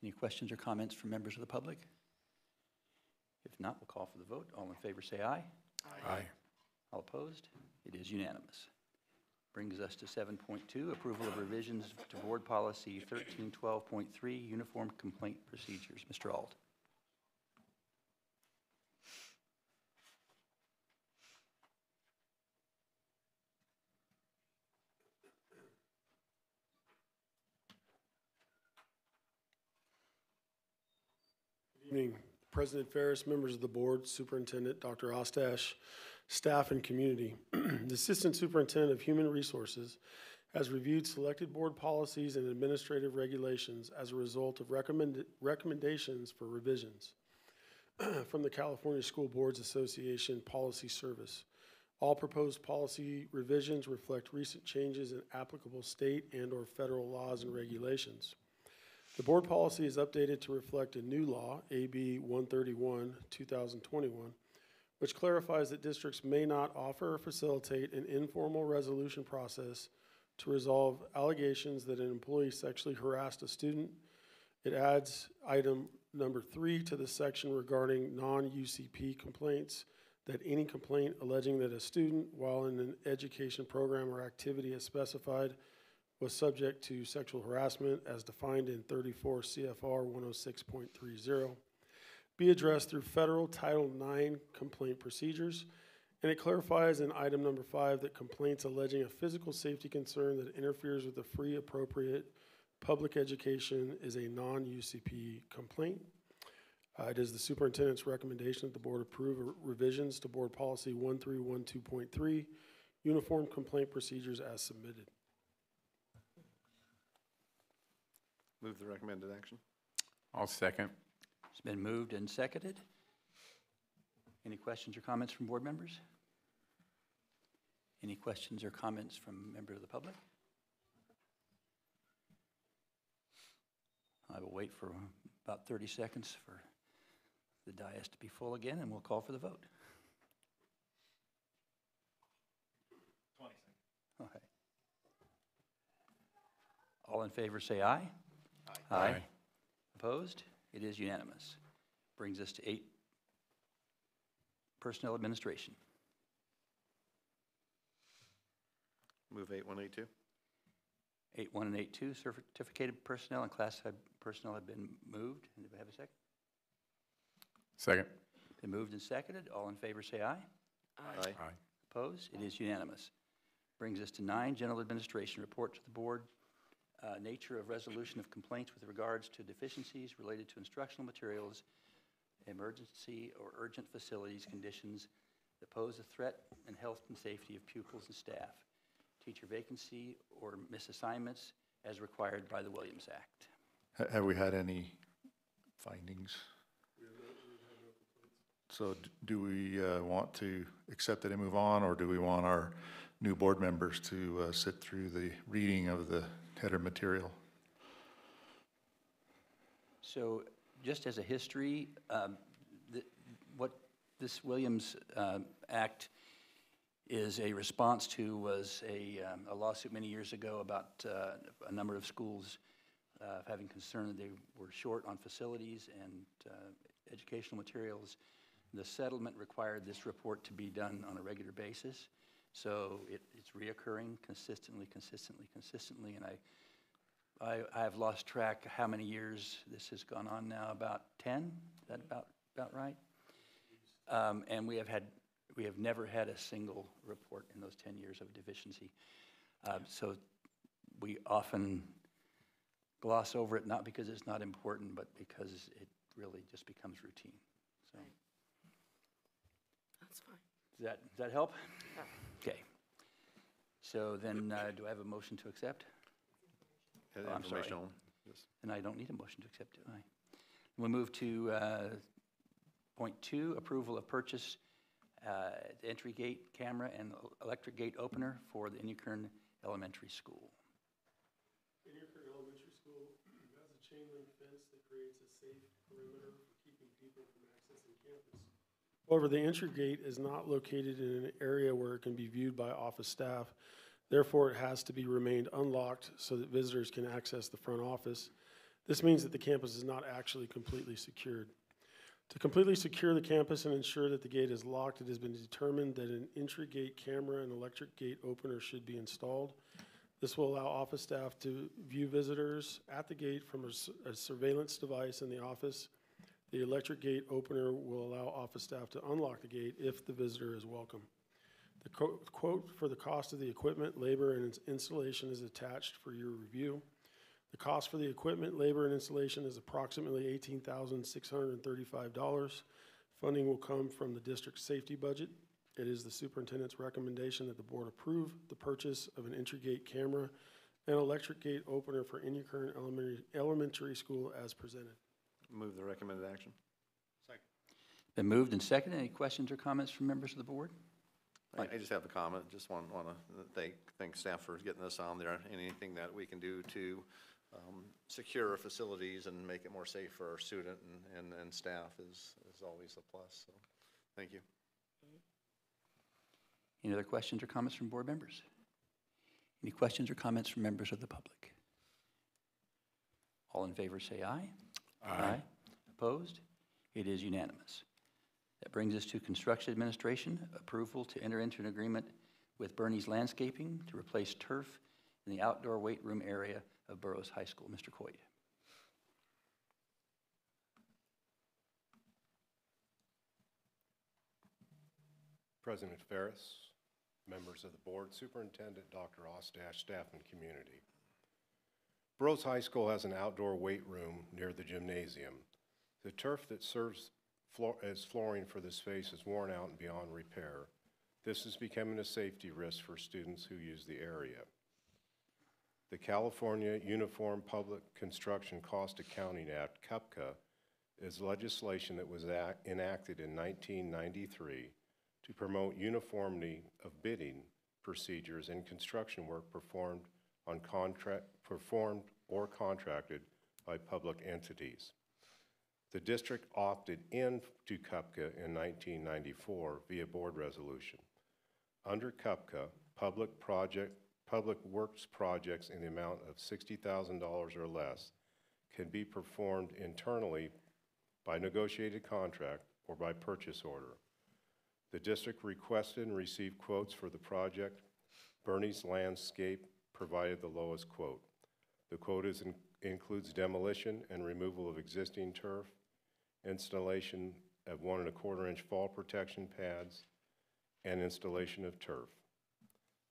Speaker 2: Any questions or comments from members of the public? If not, we'll call for the vote. All in favor say aye.
Speaker 12: Aye.
Speaker 2: All opposed? It is unanimous. Brings us to 7.2, approval of revisions to board policy 1312.3, uniform complaint procedures. Mr. Auld.
Speaker 14: Good evening, President Ferris, members of the board, Superintendent Dr. Ostash, staff, and community. The Assistant Superintendent of Human Resources has reviewed selected board policies and administrative regulations as a result of recommendations for revisions from the California School Boards Association Policy Service. All proposed policy revisions reflect recent changes in applicable state and/or federal laws and regulations. The board policy is updated to reflect a new law, AB 131, 2021, which clarifies that districts may not offer or facilitate an informal resolution process to resolve allegations that an employee sexually harassed a student. It adds item number 3 to the section regarding non-UCP complaints, that any complaint alleging that a student, while in an education program or activity as specified, was subject to sexual harassment as defined in 34 CFR 106.30, be addressed through federal Title IX complaint procedures. And it clarifies in item number 5 that complaints alleging a physical safety concern that interferes with the free, appropriate public education is a non-UCP complaint. It is the superintendent's recommendation that the board approve revisions to board policy 1312.3, uniform complaint procedures as submitted.
Speaker 4: Move the recommended action.
Speaker 12: I'll second.
Speaker 2: It's been moved and seconded. Any questions or comments from board members? Any questions or comments from members of the public? I will wait for about 30 seconds for the dais to be full again, and we'll call for the vote.
Speaker 4: 20 seconds.
Speaker 2: Okay. All in favor say aye.
Speaker 4: Aye.
Speaker 2: Aye. Opposed? It is unanimous. Brings us to 8, Personnel Administration.
Speaker 4: Move 8182.
Speaker 2: 8.1 and 8.2, certificated personnel and classified personnel have been moved. Do we have a second?
Speaker 12: Second.
Speaker 2: Been moved and seconded. All in favor say aye.
Speaker 4: Aye.
Speaker 12: Aye.
Speaker 2: Opposed? It is unanimous. Brings us to 9, General Administration Report to the Board. Nature of resolution of complaints with regards to deficiencies related to instructional materials, emergency or urgent facilities conditions that pose a threat and health and safety of pupils and staff, teacher vacancy or misassignments as required by the Williams Act.
Speaker 15: Have we had any findings? So do we want to accept it and move on, or do we want our new board members to sit through the reading of the header material?
Speaker 2: So just as a history, what this Williams Act is a response to was a lawsuit many years ago about a number of schools having concern that they were short on facilities and educational materials. The settlement required this report to be done on a regular basis. So it's reoccurring consistently, and I have lost track how many years this has gone on now. About 10? Is that about right? And we have never had a single report in those 10 years of deficiency. So we often gloss over it, not because it's not important, but because it really just becomes routine. So
Speaker 9: That's fine.
Speaker 2: does that help? Okay. So then, do I have a motion to accept? I'm sorry.
Speaker 4: Information only. Yes.
Speaker 2: And I don't need a motion to accept, do I? We'll move to point 2, approval of purchase the entry gate camera and electric gate opener for the Inyakern Elementary School.
Speaker 14: Inyakern Elementary School has a chain link fence that creates a safe perimeter for keeping people from accessing campus. However, the entry gate is not located in an area where it can be viewed by office staff. Therefore, it has to be remained unlocked so that visitors can access the front office. This means that the campus is not actually completely secured. To completely secure the campus and ensure that the gate is locked, it has been determined that an entry gate camera and electric gate opener should be installed. This will allow office staff to view visitors at the gate from a surveillance device in the office. The electric gate opener will allow office staff to unlock the gate if the visitor is welcome. The quote for the cost of the equipment, labor, and its installation is attached for your review. The cost for the equipment, labor, and installation is approximately $18,635. Funding will come from the district's safety budget. It is the superintendent's recommendation that the board approve the purchase of an entry gate camera and electric gate opener for Inyakern Elementary School as presented.
Speaker 4: Move the recommended action. Second.
Speaker 2: Been moved and seconded. Any questions or comments from members of the board?
Speaker 4: I just have a comment. Just want to thank staff for getting this on there. Anything that we can do to secure our facilities and make it more safe for our student and staff is always a plus. So, thank you.
Speaker 2: Any other questions or comments from board members? Any questions or comments from members of the public? All in favor say aye.
Speaker 12: Aye.
Speaker 2: Opposed? It is unanimous. That brings us to Construction Administration, approval to enter into an agreement with Bernie's Landscaping to replace turf in the outdoor weight room area of Burroughs High School. Mr. Coyd.
Speaker 16: President Ferris, members of the board, Superintendent Dr. Ostash, staff, and community. Burroughs High School has an outdoor weight room near the gymnasium. The turf that serves as flooring for the space is worn out and beyond repair. This is becoming a safety risk for students who use the area. The California Uniform Public Construction Cost Accounting Act, CUPCA, is legislation that was enacted in 1993 to promote uniformity of bidding procedures in construction work performed or contracted by public entities. The district opted into CUPCA in 1994 via board resolution. Under CUPCA, public works projects in the amount of $60,000 or less can be performed internally by negotiated contract or by purchase order. The district requested and received quotes for the project. Bernie's Landscape provided the lowest quote. The quote includes demolition and removal of existing turf, installation of 1 1/4 inch fall protection pads, and installation of turf.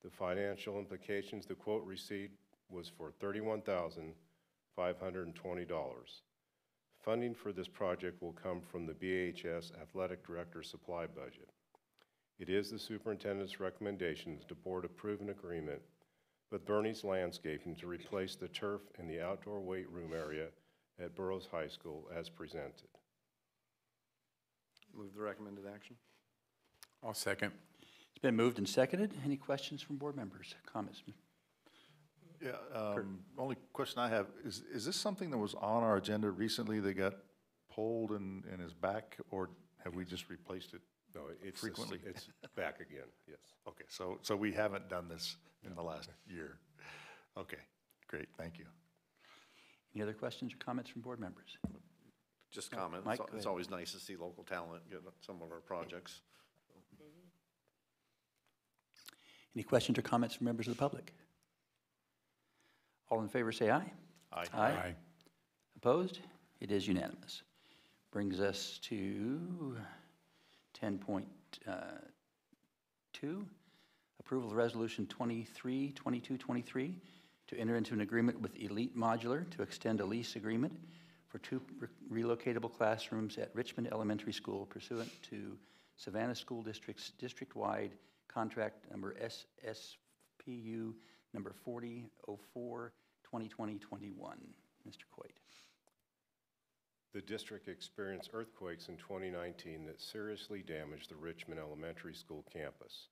Speaker 16: The financial implications the quote received was for $31,520. Funding for this project will come from the BHS Athletic Director Supply Budget. It is the superintendent's recommendation that the board approve an agreement with Bernie's Landscaping to replace the turf in the outdoor weight room area at Burroughs High School as presented.
Speaker 4: Move the recommended action.
Speaker 12: I'll second.
Speaker 2: It's been moved and seconded. Any questions from board members, comments?
Speaker 15: Yeah, only question I have, is this something that was on our agenda recently that got pulled and is back, or have we just replaced it
Speaker 16: No, it's
Speaker 15: frequently?
Speaker 16: It's back again, yes.
Speaker 15: Okay, so we haven't done this in the last year. Okay, great, thank you.
Speaker 2: Any other questions or comments from board members?
Speaker 4: Just comment.
Speaker 2: Mike,
Speaker 4: It's always nice to see local talent get some of our projects.
Speaker 2: Any questions or comments from members of the public? All in favor say aye.
Speaker 15: Aye.
Speaker 2: Aye. Opposed? It is unanimous. Brings us to 10.2, approval of resolution 2223 to enter into an agreement with Elite Modular to extend a lease agreement for 2 relocatable classrooms at Richmond Elementary School pursuant to Savannah School District's district-wide contract number SSPU number 4004, 2020-21. Mr. Coit.
Speaker 16: The district experienced earthquakes in 2019 that seriously damaged the Richmond Elementary School campus.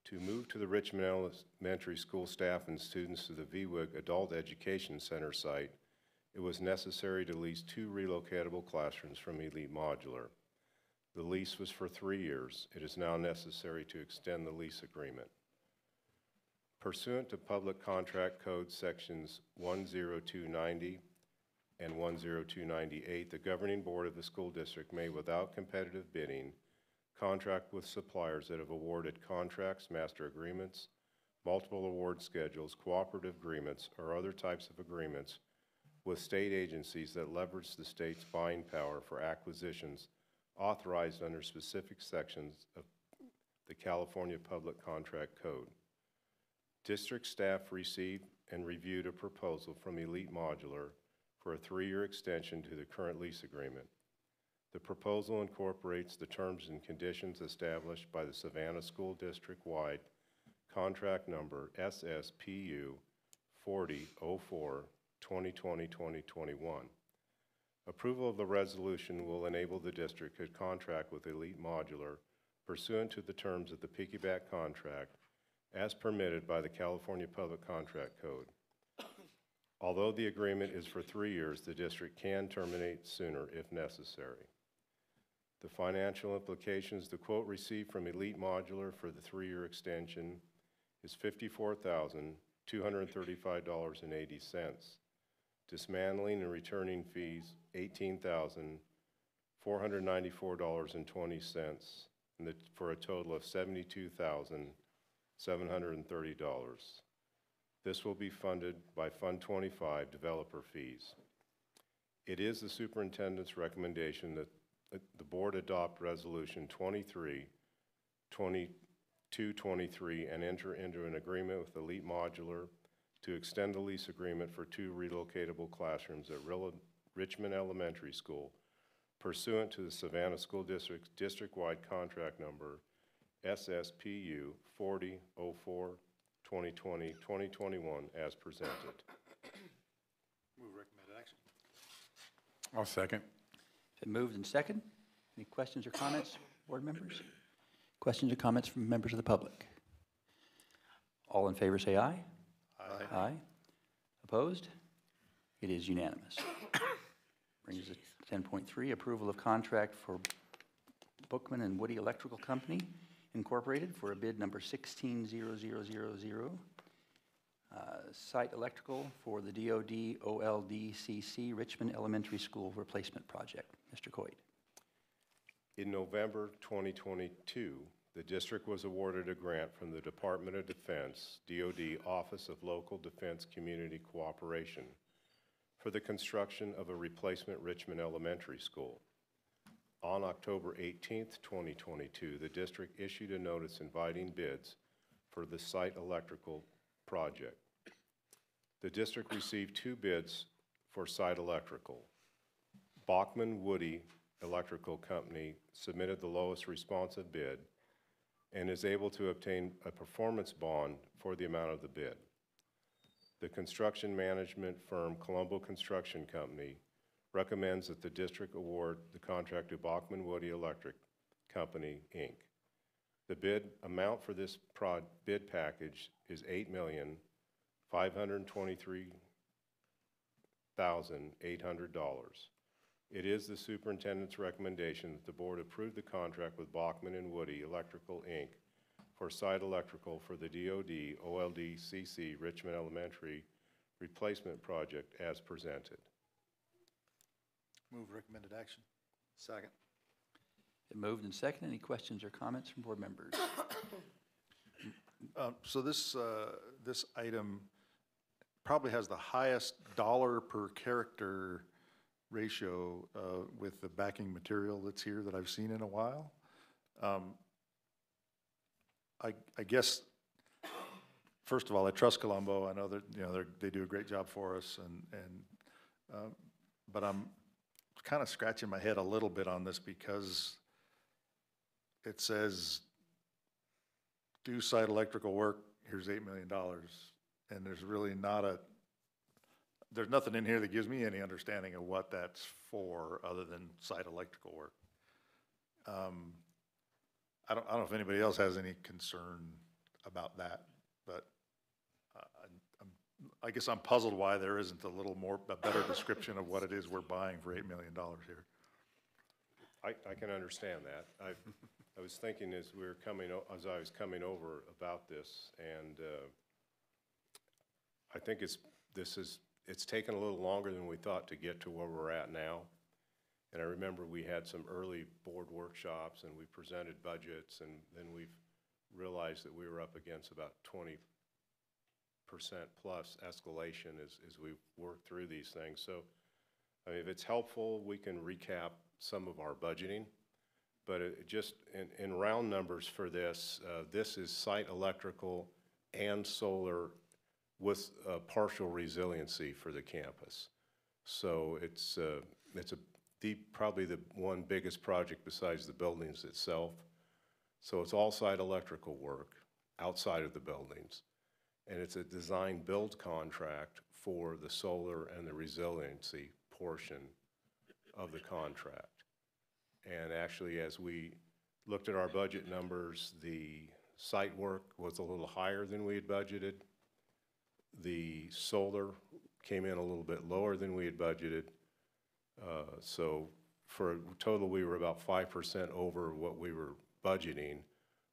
Speaker 16: To move to the Richmond Elementary School staff and students to the VWIG Adult Education Center site, it was necessary to lease 2 relocatable classrooms from Elite Modular. The lease was for 3 years. It is now necessary to extend the lease agreement. Pursuant to Public Contract Code Sections 10290 and 10298, the governing board of the school district may, without competitive bidding, contract with suppliers that have awarded contracts, master agreements, multiple award schedules, cooperative agreements, or other types of agreements with state agencies that leverage the state's buying power for acquisitions authorized under specific sections of the California Public Contract Code. District staff received and reviewed a proposal from Elite Modular for a 3-year extension to the current lease agreement. The proposal incorporates the terms and conditions established by the Savannah School District-wide contract number SSPU 4004, 2020-2021. Approval of the resolution will enable the district to contract with Elite Modular pursuant to the terms of the piggyback contract as permitted by the California Public Contract Code. Although the agreement is for 3 years, the district can terminate sooner if necessary. The financial implications, the quote received from Elite Modular for the 3-year extension is $54,235.80. Dismantling and returning fees, $18,494.20, and for a total of $72,730. This will be funded by Fund 25 developer fees. It is the superintendent's recommendation that the board adopt Resolution 2223 and enter into an agreement with Elite Modular to extend the lease agreement for 2 relocatable classrooms at Richmond Elementary School pursuant to the Savannah School District's district-wide contract number SSPU 4004, 2020-2021 as presented.
Speaker 2: Move recommended action.
Speaker 12: I'll second.
Speaker 2: Been moved and second. Any questions or comments, board members? Questions or comments from members of the public? All in favor say aye.
Speaker 4: Aye.
Speaker 2: Aye. Opposed? It is unanimous. Brings us to 10.3, approval of contract for Bookman and Woody Electrical Company Incorporated for a bid number 160000 Site electrical for the DOD OLDCC Richmond Elementary School replacement project. Mr. Coit.
Speaker 16: In November 2022, the district was awarded a grant from the Department of Defense, DoD Office of Local Defense Community Cooperation, for the construction of a replacement Richmond Elementary School. On October 18th, 2022, the district issued a notice inviting bids for the site electrical project. The district received 2 bids for site electrical. Bachman Woody Electrical Company submitted the lowest responsive bid and is able to obtain a performance bond for the amount of the bid. The construction management firm Colombo Construction Company recommends that the district award the contract to Bachman Woody Electric Company, Inc. The bid amount for this bid package is $8,523,800. It is the superintendent's recommendation that the board approve the contract with Bachman and Woody Electrical, Inc. for site electrical for the DoD OLDCC Richmond Elementary replacement project as presented.
Speaker 15: Move recommended action.
Speaker 4: Second.
Speaker 2: Been moved and seconded. Any questions or comments from board members?
Speaker 15: So this item probably has the highest dollar per character ratio with the backing material that's here that I've seen in a while. I guess, first of all, I trust Colombo. I know that they do a great job for us, but I'm kind of scratching my head a little bit on this because it says do site electrical work, here's $8 million. And there's really there's nothing in here that gives me any understanding of what that's for other than site electrical work. I don't know if anybody else has any concern about that, but I guess I'm puzzled why there isn't a better description of what it is we're buying for $8 million here.
Speaker 16: I can understand that. I was thinking as I was coming over about this, and I think it's taken a little longer than we thought to get to where we're at now. And I remember we had some early board workshops and we presented budgets, and then we've realized that we were up against about 20% plus escalation as we work through these things. So I mean, if it's helpful, we can recap some of our budgeting. But just in round numbers for this, this is site electrical and solar with partial resiliency for the campus. So it's probably the one biggest project besides the buildings itself. So it's all site electrical work outside of the buildings. And it's a design build contract for the solar and the resiliency portion of the contract. And actually, as we looked at our budget numbers, the site work was a little higher than we had budgeted. The solar came in a little bit lower than we had budgeted. So for a total, we were about 5% over what we were budgeting,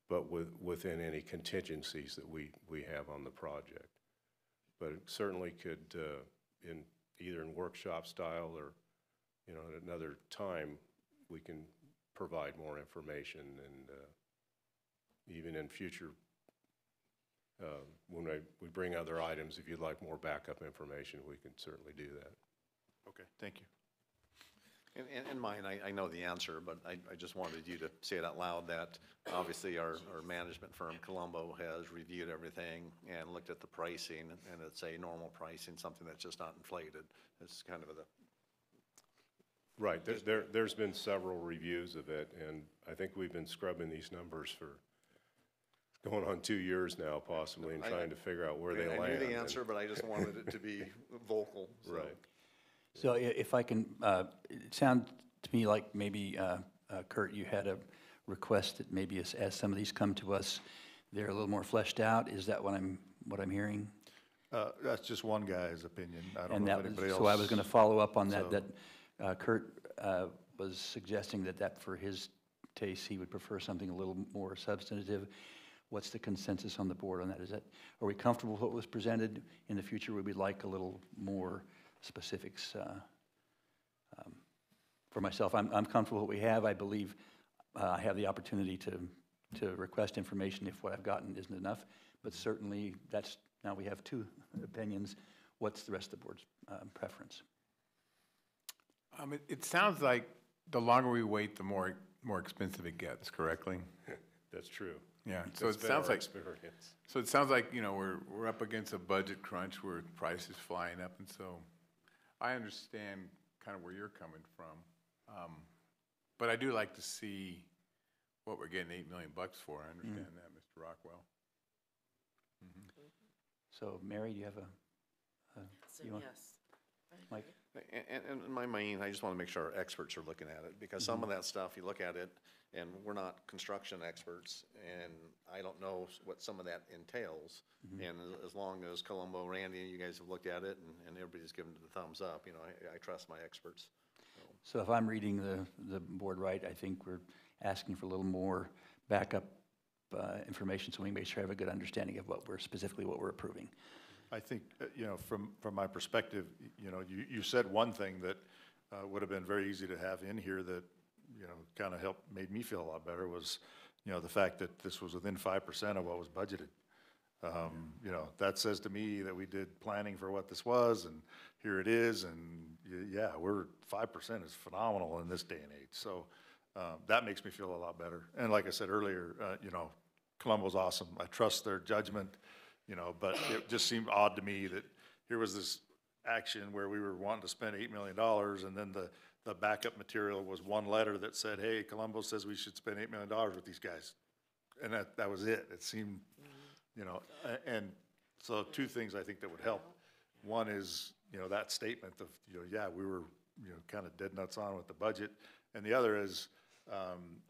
Speaker 16: but within any contingencies that we have on the project. But it certainly could, either in workshop style or at another time, we can provide more information, and even in future, when we bring other items, if you'd like more backup information, we can certainly do that.
Speaker 15: Okay, thank you.
Speaker 4: In mine, I know the answer, but I just wanted you to say it out loud that obviously our management firm, Colombo, has reviewed everything and looked at the pricing, and it's a normal pricing, something that's just not inflated. It's kind of
Speaker 16: Right, there's been several reviews of it, and I think we've been scrubbing these numbers for going on 2 years now, possibly, and trying to figure out where they land.
Speaker 4: I knew the answer, but I just wanted it to be vocal. So.
Speaker 16: Right.
Speaker 2: So if I can, it sounded to me like maybe, Kurt, you had a request that maybe as some of these come to us, they're a little more fleshed out. Is that what I'm hearing?
Speaker 15: That's just one guy's opinion. I don't know if anybody else.
Speaker 2: So I was going to follow up on that. Kurt was suggesting that for his taste, he would prefer something a little more substantive. what's the consensus on the board on that? Are we comfortable with what was presented? In the future, would we like a little more specifics? For myself, I'm comfortable with what we have. I believe I have the opportunity to request information if what I've gotten isn't enough, but certainly now we have two opinions. What's the rest of the board's preference?
Speaker 12: It sounds like the longer we wait, the more expensive it gets, correctly?
Speaker 16: That's true.
Speaker 12: Yeah, so
Speaker 16: That's
Speaker 12: it
Speaker 16: been
Speaker 12: sounds
Speaker 16: our
Speaker 12: like,
Speaker 16: experience.
Speaker 12: so it sounds like, we're up against a budget crunch where prices flying up, and so I understand kind of where you're coming from. But I do like to see what we're getting $8 million for. I understand that, Mr. Rockwell.
Speaker 2: So, Mary, do you have
Speaker 9: Yes.
Speaker 2: Mike?
Speaker 4: And in my mind, I just want to make sure our experts are looking at it, because some of that stuff, you look at it, and we're not construction experts, and I don't know what some of that entails. And as long as Colombo, Randy, you guys have looked at it, and everybody's given it the thumbs up, I trust my experts.
Speaker 2: So if I'm reading the board right, I think we're asking for a little more backup information so we make sure I have a good understanding of specifically what we're approving.
Speaker 15: I think, from my perspective, you said one thing that would have been very easy to have in here that, kind of made me feel a lot better was, the fact that this was within 5% of what was budgeted. That says to me that we did planning for what this was, and here it is, and yeah, 5% is phenomenal in this day and age. So that makes me feel a lot better. And like I said earlier, Colombo's awesome. I trust their judgment. But it just seemed odd to me that here was this action where we were wanting to spend $8 million, and then the backup material was one letter that said, hey, Colombo says we should spend $8 million with these guys. And that was it. It seemed, and so two things I think that would help. One is, that statement of, yeah, we were, kind of dead nuts on with the budget. And the other is,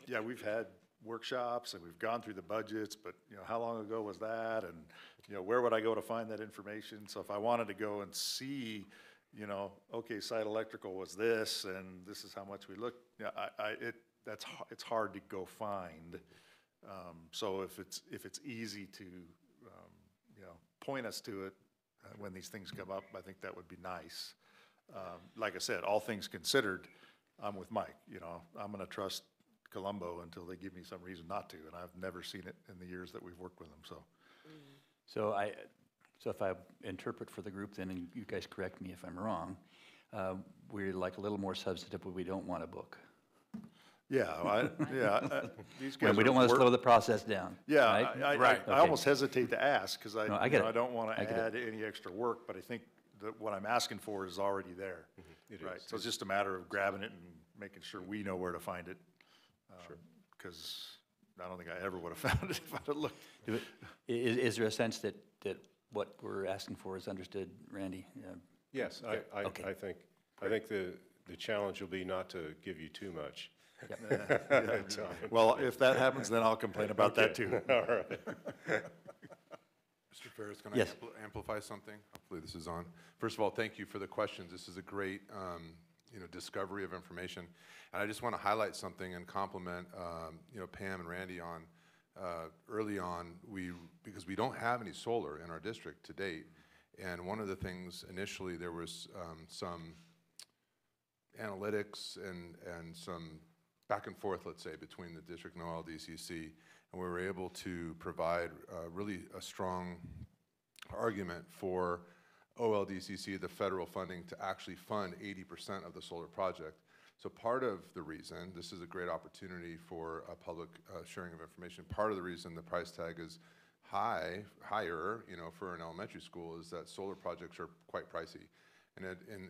Speaker 15: yeah, we've had workshops and we've gone through the budgets, but how long ago was that? And where would I go to find that information? So if I wanted to go and see, okay, site electrical was this, and this is how much we looked. It's hard to go find. So if it's easy to point us to it when these things come up, I think that would be nice. Like I said, all things considered, I'm with Mike. I'm going to trust Colombo until they give me some reason not to, and I've never seen it in the years that we've worked with them.
Speaker 2: So if I interpret for the group then, and you guys correct me if I'm wrong, we're like a little more substantive, but we don't want a book.
Speaker 15: Yeah, these guys.
Speaker 2: We don't want to slow the process down.
Speaker 15: Yeah,
Speaker 2: right?
Speaker 15: I almost hesitate to ask because I don't want to
Speaker 2: add
Speaker 15: any extra work, but I think that what I'm asking for is already there. Right. So it's just a matter of grabbing it and making sure we know where to find it. Because I don't think I ever would have found it if I'd have looked.
Speaker 2: Is there a sense that what we're asking for is understood, Randy?
Speaker 16: Yes,
Speaker 2: Okay.
Speaker 16: I think the challenge will be not to give you too much.
Speaker 15: Well, if that happens, then I'll complain about that too.
Speaker 16: All right.
Speaker 3: Mr. Ferris, can
Speaker 2: Yes.
Speaker 3: I amplify something? Hopefully this is on. First of all, thank you for the questions. This is a great discovery of information. And I just want to highlight something and compliment Pam and Randy on early on, because we don't have any solar in our district to date. And one of the things initially, there was some analytics and some back and forth, let's say, between the district and OLDCC, and we were able to provide really a strong argument for OLDCC, the federal funding, to actually fund 80% of the solar project. So part of the reason, this is a great opportunity for a public sharing of information, part of the reason the price tag is higher, for an elementary school is that solar projects are quite pricey. And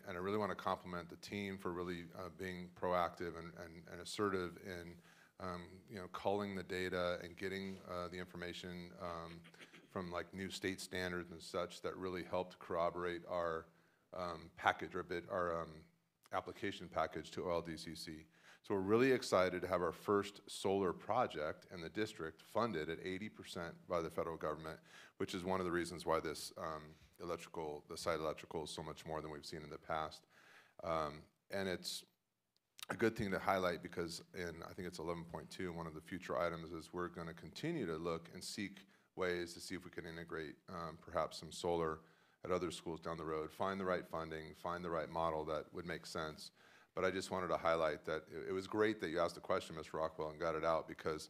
Speaker 3: I really want to compliment the team for really being proactive and assertive in culling the data and getting the information from like new state standards and such that really helped corroborate our package, our application package to OLDCC. So we're really excited to have our first solar project in the district funded at 80% by the federal government, which is one of the reasons why this the site electrical is so much more than we've seen in the past. And it's a good thing to highlight because I think it's 11.2, one of the future items is we're going to continue to look and seek ways to see if we can integrate perhaps some solar at other schools down the road, find the right funding, find the right model that would make sense. But I just wanted to highlight that it was great that you asked the question, Ms. Rockwell, and got it out because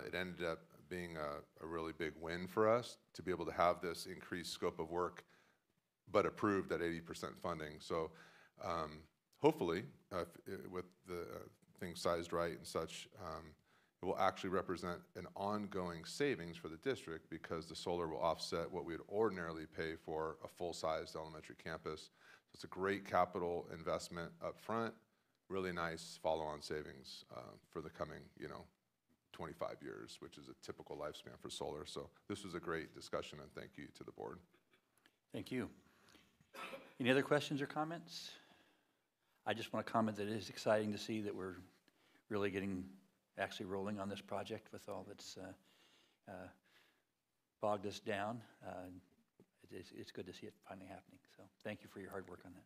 Speaker 3: it ended up being a really big win for us to be able to have this increased scope of work, but approved at 80% funding. So hopefully, with the things sized right and such, it will actually represent an ongoing savings for the district because the solar will offset what we would ordinarily pay for a full-sized elementary campus. So it's a great capital investment up front, really nice follow-on savings for the coming, 25 years, which is a typical lifespan for solar. So this was a great discussion, and thank you to the board.
Speaker 2: Thank you. Any other questions or comments? I just want to comment that it is exciting to see that we're really getting actually rolling on this project with all that's bogged us down. It's good to see it finally happening. So thank you for your hard work on that.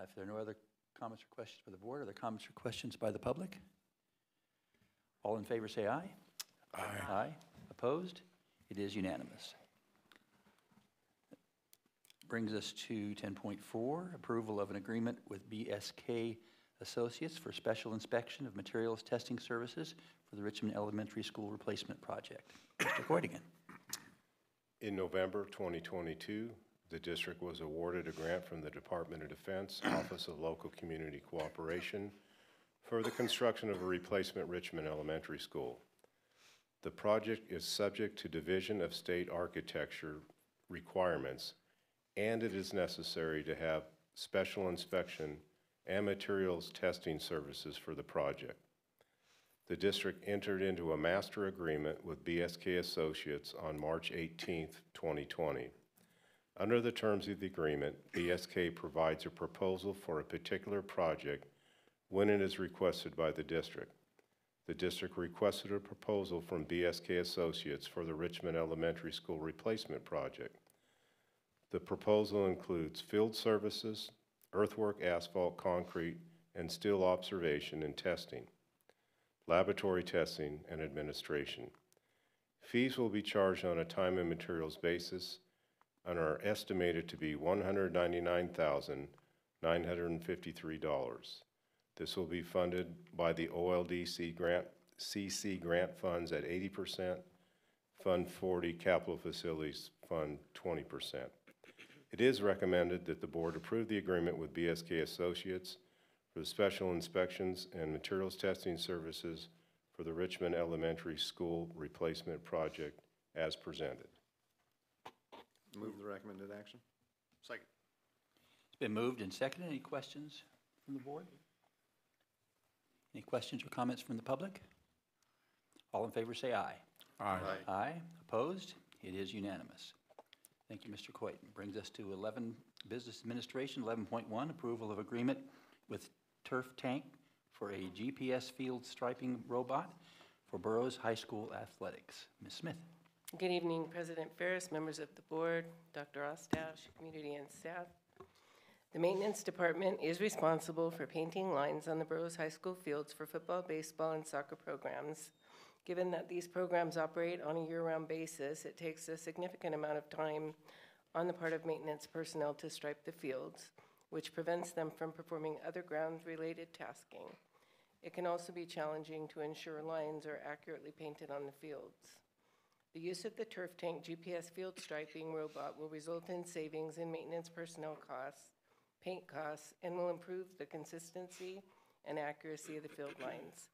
Speaker 2: If there are no other comments or questions by the board, are there comments or questions by the public? All in favor say aye.
Speaker 12: Aye.
Speaker 2: Aye. Opposed? It is unanimous. Brings us to 10.4, approval of an agreement with BSK Associates for special inspection of materials testing services for the Richmond Elementary School Replacement Project. Mr. Coydigan.
Speaker 16: In November 2022, the district was awarded a grant from the Department of Defense, Office of Local Community Cooperation, for the construction of a replacement Richmond Elementary School. The project is subject to Division of State Architecture requirements, and it is necessary to have special inspection and materials testing services for the project. The district entered into a master agreement with BSK Associates on March 18, 2020. Under the terms of the agreement, BSK provides a proposal for a particular project when it is requested by the district. The district requested a proposal from BSK Associates for the Richmond Elementary School Replacement Project. The proposal includes field services, earthwork, asphalt, concrete, and steel observation and testing, laboratory testing, and administration. Fees will be charged on a time and materials basis and are estimated to be $199,953. This will be funded by the OLDC grant, CC grant funds at 80%, Fund 40 Capital Facilities Fund 20%. It is recommended that the board approve the agreement with BSK Associates for the special inspections and materials testing services for the Richmond Elementary School Replacement Project as presented.
Speaker 4: Move the recommended action. Second.
Speaker 2: It's been moved and seconded. Any questions from the board? Any questions or comments from the public? All in favor say aye.
Speaker 12: Aye.
Speaker 2: Aye. Opposed? It is unanimous. Thank you, Mr. Coyton. Brings us to 11, Business Administration, 11.1, approval of agreement with Turf Tank for a GPS field striping robot for Burroughs High School athletics. Ms. Smith.
Speaker 17: Good evening, President Ferris, members of the board, Dr. Ostash, community and staff. The maintenance department is responsible for painting lines on the Burroughs High School fields for football, baseball, and soccer programs. Given that these programs operate on a year-round basis, it takes a significant amount of time on the part of maintenance personnel to stripe the fields, which prevents them from performing other ground-related tasking. It can also be challenging to ensure lines are accurately painted on the fields. The use of the Turf Tank GPS field striping robot will result in savings in maintenance personnel costs, paint costs, and will improve the consistency and accuracy of the field lines.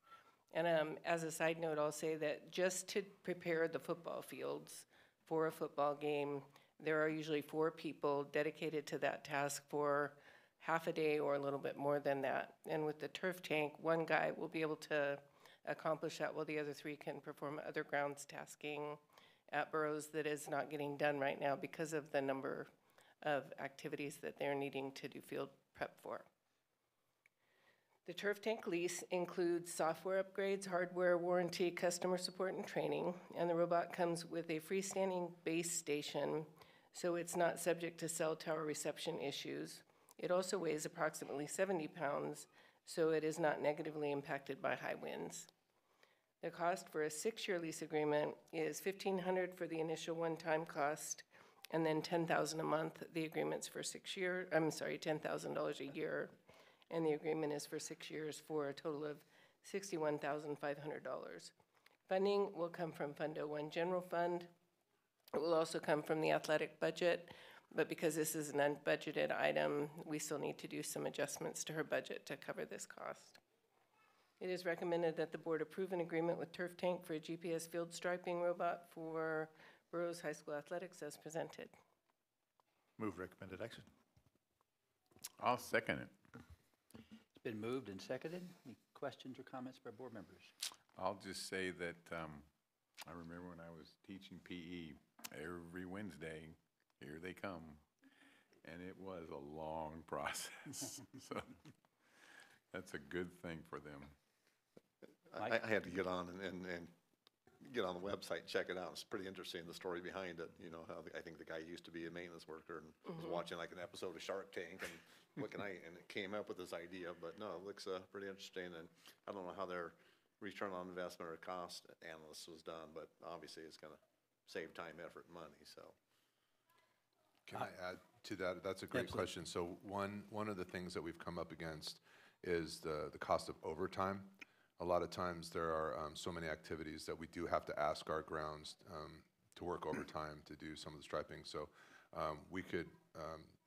Speaker 17: And as a side note, I'll say that just to prepare the football fields for a football game, there are usually 4 people dedicated to that task for half a day or a little bit more than that. And with the turf tank, 1 guy will be able to accomplish that while the other 3 can perform other grounds tasking at Burroughs that is not getting done right now because of the number of activities that they're needing to do field prep for. The turf tank lease includes software upgrades, hardware warranty, customer support, and training, and the robot comes with a freestanding base station, so it's not subject to cell tower reception issues. It also weighs approximately 70 pounds, so it is not negatively impacted by high winds. The cost for a 6-year lease agreement is $1,500 for the initial one-time cost, and then $10,000 a month. The agreement's for 6 years. I'm sorry, $10,000 a year, and the agreement is for 6 years for a total of $61,500. Funding will come from Fund 01 General Fund. It will also come from the athletic budget, but because this is an unbudgeted item, we still need to do some adjustments to her budget to cover this cost. It is recommended that the board approve an agreement with Turf Tank for a GPS field striping robot for Burroughs High School athletics as presented.
Speaker 15: Move recommended action.
Speaker 12: I'll second it.
Speaker 2: It's been moved and seconded. Any questions or comments by board members?
Speaker 12: I'll just say that I remember when I was teaching PE, every Wednesday, here they come. And it was a long process. So that's a good thing for them.
Speaker 4: I had to get on and get on the website, check it out. It's pretty interesting, the story behind it. You know, how I think the guy used to be a maintenance worker and was watching like an episode of Shark Tank and and it came up with this idea. But no, it looks pretty interesting. And I don't know how their return on investment or cost analysis was done, but obviously it's going to save time, effort, and money. So.
Speaker 3: Can I add to that? That's a great question. So one of the things that we've come up against is the cost of overtime. A lot of times there are so many activities that we do have to ask our grounds to work overtime to do some of the striping. So we could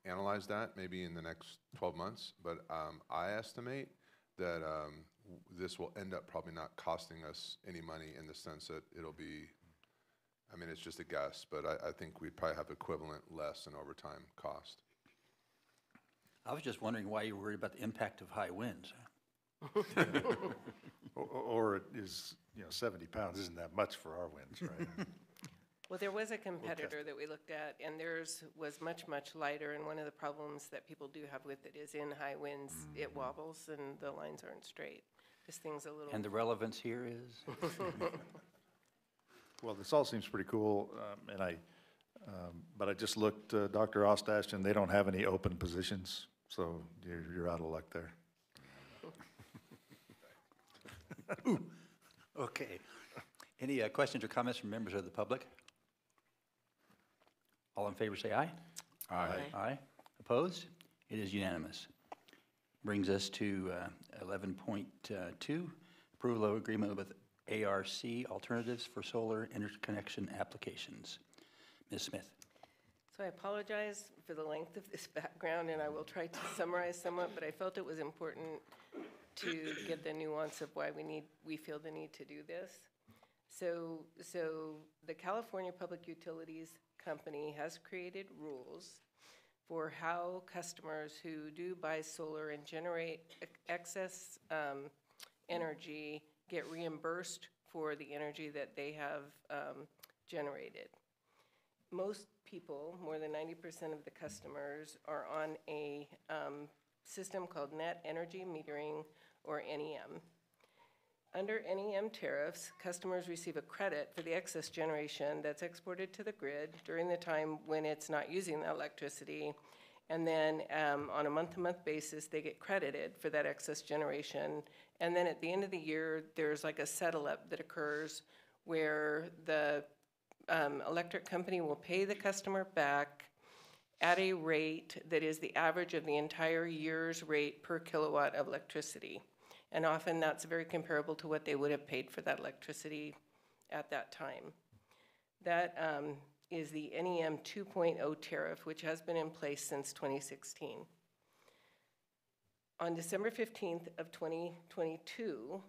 Speaker 3: analyze that maybe in the next 12 months, but I estimate that this will end up probably not costing us any money in the sense that it'll be, I mean, it's just a guess, but I think we'd probably have equivalent less in overtime cost.
Speaker 2: I was just wondering why you were worried about the impact of high winds.
Speaker 15: Or it is, 70 pounds isn't that much for our winds, right?
Speaker 17: Well, there was a competitor that we looked at, and theirs was much, much lighter, and one of the problems that people do have with it is in high winds, it wobbles and the lines aren't straight. This thing's a little...
Speaker 2: And the relevance here is?
Speaker 15: Well, this all seems pretty cool, but I just looked, Dr. Ostash, and they don't have any open positions, so you're out of luck there.
Speaker 2: Ooh. Okay. Any questions or comments from members of the public? All in favor say aye.
Speaker 12: Aye.
Speaker 2: Aye. Opposed? It is unanimous. Brings us to 11.2, approval of agreement with ARC Alternatives for Solar Interconnection Applications. Ms. Smith.
Speaker 17: So I apologize for the length of this background, and I will try to summarize somewhat, but I felt it was important to get the nuance of why we feel the need to do this. So the California Public Utilities Company has created rules for how customers who do buy solar and generate excess energy get reimbursed for the energy that they have generated. Most people, more than 90% of the customers, are on a system called Net Energy Metering, or NEM. Under NEM tariffs, customers receive a credit for the excess generation that's exported to the grid during the time when it's not using the electricity, and then on a month-to-month basis, they get credited for that excess generation. And then at the end of the year, there's like a settle-up that occurs where the electric company will pay the customer back at a rate that is the average of the entire year's rate per kilowatt of electricity. And often that's very comparable to what they would have paid for that electricity at that time. That is the NEM 2.0 tariff, which has been in place since 2016. On December 15th of 2022,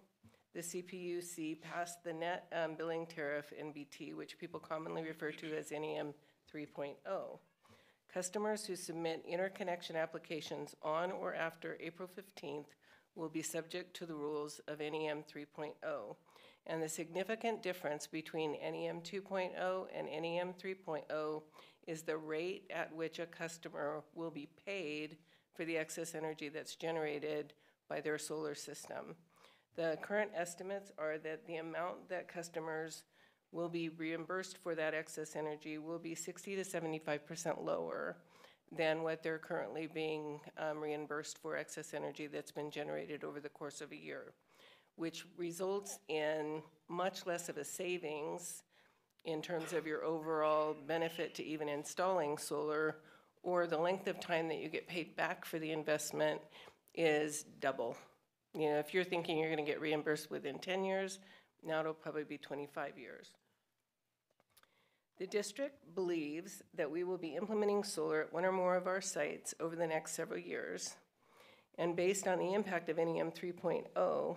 Speaker 17: the CPUC passed the net billing tariff NBT, which people commonly refer to as NEM 3.0. Customers who submit interconnection applications on or after April 15th will be subject to the rules of NEM 3.0. And the significant difference between NEM 2.0 and NEM 3.0 is the rate at which a customer will be paid for the excess energy that's generated by their solar system. The current estimates are that the amount that customers will be reimbursed for that excess energy will be 60 to 75% lower than what they're currently being reimbursed for excess energy that's been generated over the course of a year, which results in much less of a savings in terms of your overall benefit to even installing solar, or the length of time that you get paid back for the investment is double. You know, if you're thinking you're going to get reimbursed within 10 years, now it'll probably be 25 years. The district believes that we will be implementing solar at one or more of our sites over the next several years. And based on the impact of NEM 3.0,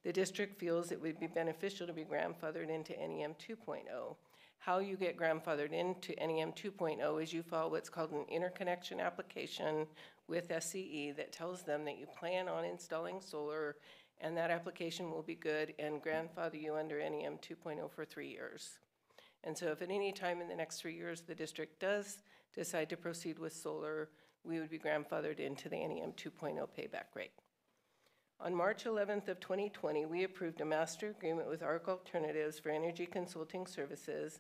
Speaker 17: the district feels it would be beneficial to be grandfathered into NEM 2.0. How you get grandfathered into NEM 2.0 is you file what's called an interconnection application with SCE that tells them that you plan on installing solar, and that application will be good and grandfather you under NEM 2.0 for 3 years. And so if at any time in the next 3 years the district does decide to proceed with solar, we would be grandfathered into the NEM 2.0 payback rate. On March 11th of 2020, we approved a master agreement with ARC Alternatives for energy consulting services,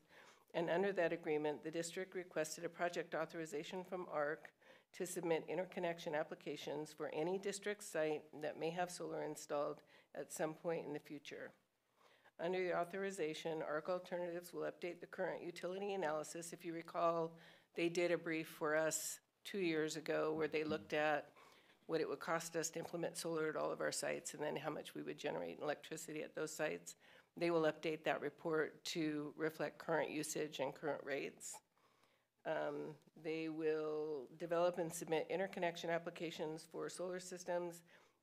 Speaker 17: and under that agreement, the district requested a project authorization from ARC to submit interconnection applications for any district site that may have solar installed at some point in the future. Under the authorization, ARC Alternatives will update the current utility analysis. If you recall, they did a brief for us 2 years ago where they looked at what it would cost us to implement solar at all of our sites and then how much we would generate in electricity at those sites. They will update that report to reflect current usage and current rates. They will develop and submit interconnection applications for solar systems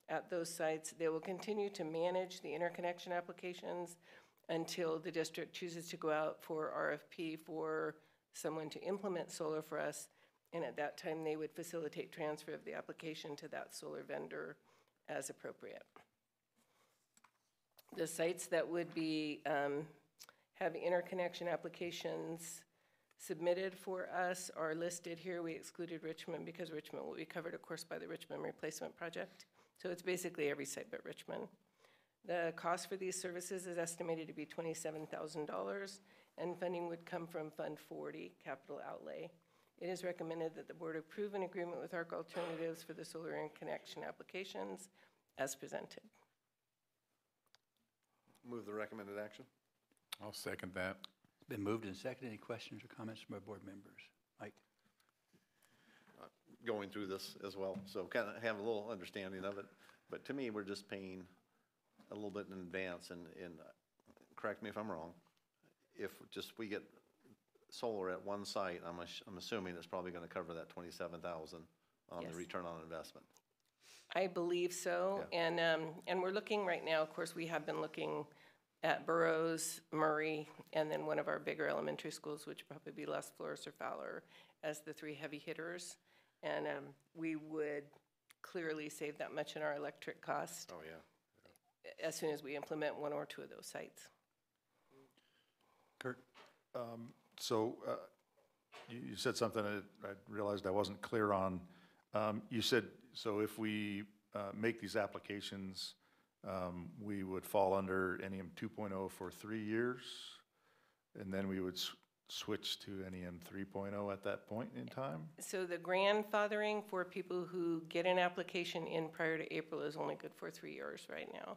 Speaker 17: at those sites. They will continue to manage the interconnection applications until the district chooses to go out for RFP for someone to implement solar for us, and at that time they would facilitate transfer of the application to that solar vendor as appropriate. The sites that would be have interconnection applications submitted for us are listed here. We excluded Richmond because Richmond will be covered, of course, by the Richmond Replacement Project. So it's basically every site but Richmond. The cost for these services is estimated to be $27,000, and funding would come from Fund 40, capital outlay. It is recommended that the board approve an agreement with ARC Alternatives for the solar interconnection applications as presented.
Speaker 4: Move the recommended action.
Speaker 12: I'll second that.
Speaker 2: It's been moved and seconded. Any questions or comments from our board members? Mike?
Speaker 4: Going through this as well, so kind of have a little understanding of it. But to me, we're just paying a little bit in advance, and correct me if I'm wrong, if just we get solar at one site, I'm assuming it's probably going to cover that $27,000 on
Speaker 17: Yes.
Speaker 4: the return on investment.
Speaker 17: I believe so,
Speaker 4: Yeah.
Speaker 17: And we're looking right now, of course, we have been looking at Burroughs, Murray, and then one of our bigger elementary schools, which would probably be Les Flores or Fowler, as the 3 heavy hitters. And we would clearly save that much in our electric cost.
Speaker 4: Oh, yeah.
Speaker 17: As soon as we implement 1 or 2 of those sites.
Speaker 2: Kurt?
Speaker 15: So you said something that I realized I wasn't clear on. You said, so if we make these applications, we would fall under NEM 2.0 for 3 years, and then we would switch to NEM 3.0 at that point in time?
Speaker 17: So the grandfathering for people who get an application in prior to April is only good for 3 years right now.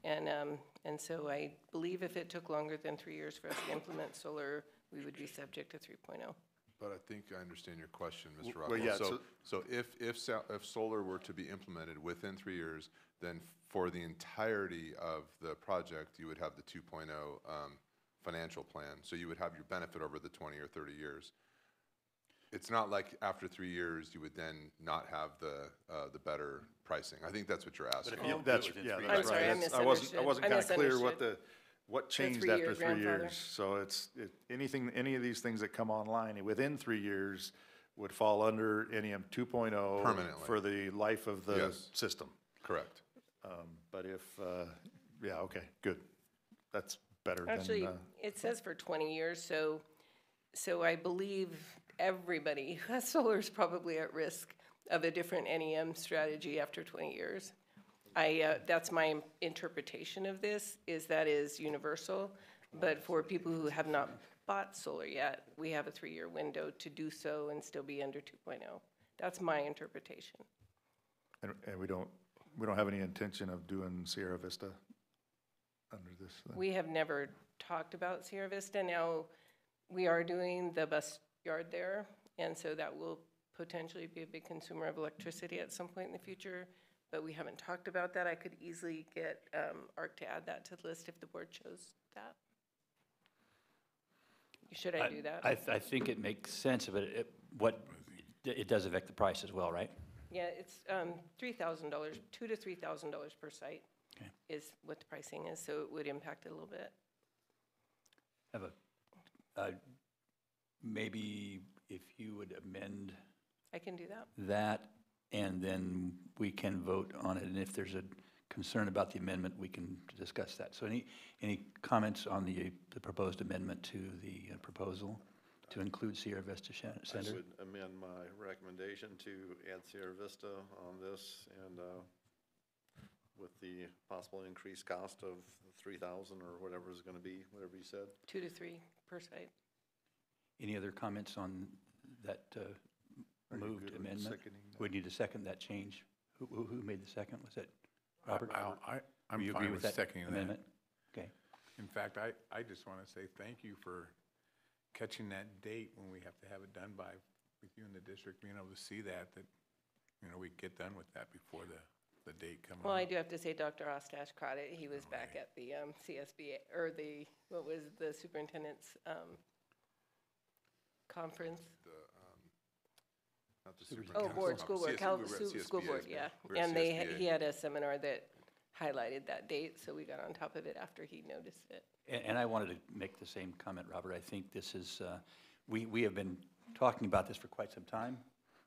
Speaker 17: And so I believe if it took longer than 3 years for us to implement solar, we would be subject to 3.0.
Speaker 3: But I think I understand your question, Mr.
Speaker 15: Well,
Speaker 3: Rockwell.
Speaker 15: yeah,
Speaker 3: So if solar were to be implemented within 3 years, then for the entirety of the project, you would have the 2.0 financial plan. So you would have your benefit over the 20 or 30 years. It's not like after 3 years, you would then not have the better pricing. I think that's what you're asking.
Speaker 15: But that's
Speaker 17: I'm sorry, I
Speaker 15: right.
Speaker 17: misunderstood.
Speaker 15: I wasn't kind of clear what
Speaker 17: The
Speaker 15: changed
Speaker 17: 3-year
Speaker 15: after 3
Speaker 17: grandfather.
Speaker 15: years. So any of these things that come online within 3 years would fall under NEM 2.0
Speaker 3: Permanently.
Speaker 15: for the life of the
Speaker 3: Yes.
Speaker 15: system.
Speaker 3: Correct.
Speaker 15: But if, yeah, okay, good. That's better than.
Speaker 17: Actually, it says for 20 years, so I believe everybody who has solar is probably at risk of a different NEM strategy after 20 years. That's my interpretation of this, is that is universal, but for people who have not bought solar yet, we have a 3-year window to do so and still be under 2.0. That's my interpretation.
Speaker 15: And we don't have any intention of doing Sierra Vista under this thing?
Speaker 17: We have never talked about Sierra Vista. Now, we are doing the bus yard there, and so that will potentially be a big consumer of electricity at some point in the future, but we haven't talked about that. I could easily get ARC to add that to the list if the board chose that. Should I do that?
Speaker 2: I think it makes sense, but it does affect the price as well, right?
Speaker 17: Yeah, it's $3,000, $2,000 to $3,000 per site.
Speaker 2: Okay.
Speaker 17: Is what the pricing is, so it would impact it a little bit.
Speaker 2: Have maybe if you would amend
Speaker 17: I can do that.
Speaker 2: that, and then we can vote on it, and if there's a concern about the amendment, we can discuss that. So any comments on the proposed amendment to the proposal to include Sierra Vista Center?
Speaker 4: I would amend my recommendation to add Sierra Vista on this, and with the possible increased cost of 3,000 or whatever is going to be, whatever you said.
Speaker 17: 2 to 3 per site.
Speaker 2: Any other comments on that moved amendment? We need to second that change. Who made the second? Was it Robert?
Speaker 12: I'm
Speaker 2: you
Speaker 12: fine
Speaker 2: agree
Speaker 12: with
Speaker 2: that
Speaker 12: seconding
Speaker 2: amendment?
Speaker 12: that.
Speaker 2: Okay.
Speaker 12: In fact, I just want to say thank you for catching that date when we have to have it done by, with you in the district, being able to see that we get done with that before the date coming
Speaker 17: Well,
Speaker 12: up.
Speaker 17: I do have to say Dr. Ostash caught it. He was back at the CSBA, or the superintendent's conference?
Speaker 3: Not the
Speaker 17: school board, yeah. And he had a seminar that highlighted that date, so we got on top of it after he noticed it.
Speaker 2: And I wanted to make the same comment, Robert. I think this is, we have been talking about this for quite some time.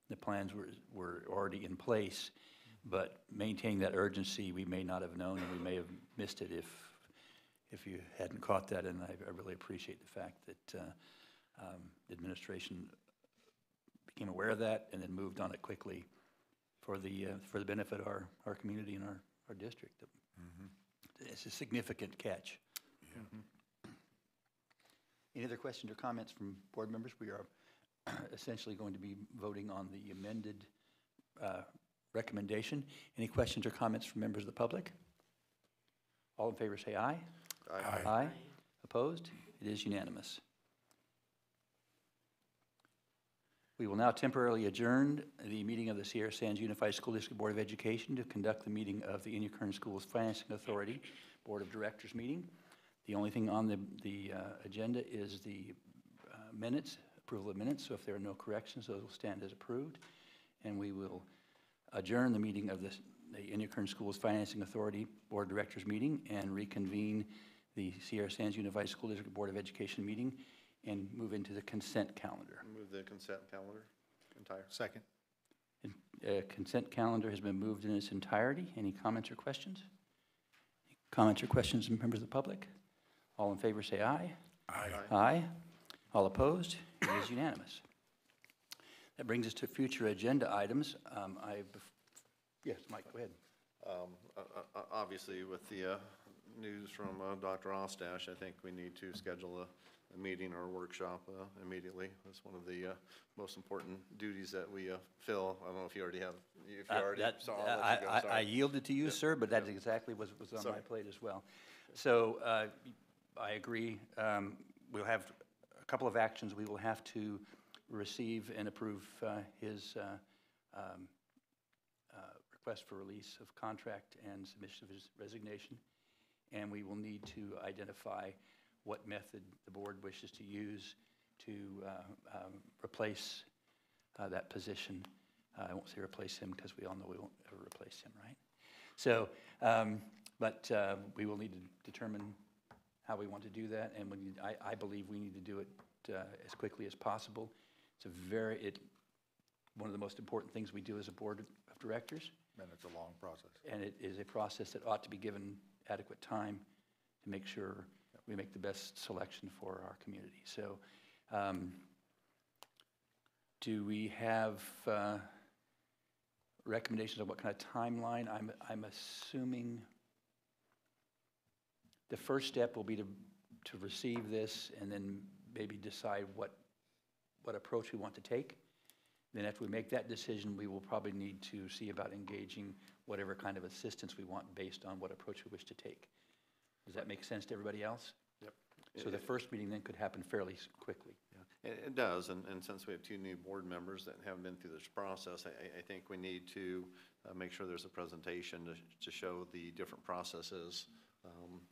Speaker 2: The plans were already in place, but maintaining that urgency, we may not have known, and we may have missed it if you hadn't caught that. And I really appreciate the fact that the administration became aware of that and then moved on it quickly for the benefit of our community and our district. It's a significant catch. Any other questions or comments from board members? We are essentially going to be voting on the amended recommendation. Any questions or comments from members of the public? All in favor say aye.
Speaker 4: Aye.
Speaker 2: Aye. Opposed? It is unanimous. We will now temporarily adjourn the meeting of the Sierra Sands Unified School District Board of Education to conduct the meeting of the Indian Kern Schools Financing Authority Board of Directors meeting. The only thing on the agenda is the minutes, approval of minutes. So if there are no corrections, those will stand as approved. And we will adjourn the meeting of the Indian Kern Schools Financing Authority Board of Directors meeting and reconvene the Sierra Sands Unified School District Board of Education meeting and move into the consent calendar.
Speaker 4: Move the consent calendar entire.
Speaker 15: Second.
Speaker 2: Consent calendar has been moved in its entirety. Any comments or questions? Comments or questions from members of the public? All in favor say aye.
Speaker 12: Aye.
Speaker 2: Aye. All opposed? It is unanimous. That brings us to future agenda items. Yes, Mike, go ahead.
Speaker 4: Obviously, with the news from Dr. Ostash, I think we need to schedule a meeting or a workshop immediately. That's one of the most important duties that we fill. I don't know if you already have, if you already saw that.
Speaker 2: I yielded to you, sir, but that's exactly what was on my plate as well. So I agree. We'll have a couple of actions. We will have to receive and approve his request for release of contract and submission of his resignation. And we will need to identify what method the board wishes to use to replace that position. I won't say replace him because we all know we won't ever replace him, right? So, but we will need to determine how we want to do that, and I believe we need to do it as quickly as possible. It's one of the most important things we do as a board of directors.
Speaker 15: And it's a long process. And
Speaker 2: it is a process that ought to be given adequate time to make sure we make the best selection for our community. So do we have recommendations of what kind of timeline? I'm assuming the first step will be to receive this and then maybe decide what approach we want to take. Then after we make that decision, we will probably need to see about engaging whatever kind of assistance we want based on what approach we wish to take. Does that make sense to everybody else?
Speaker 15: Yep.
Speaker 2: So the first meeting then could happen fairly quickly.
Speaker 4: Yeah, it does, and since we have 2 new board members that haven't been through this process, I think we need to make sure there's a presentation to show the different processes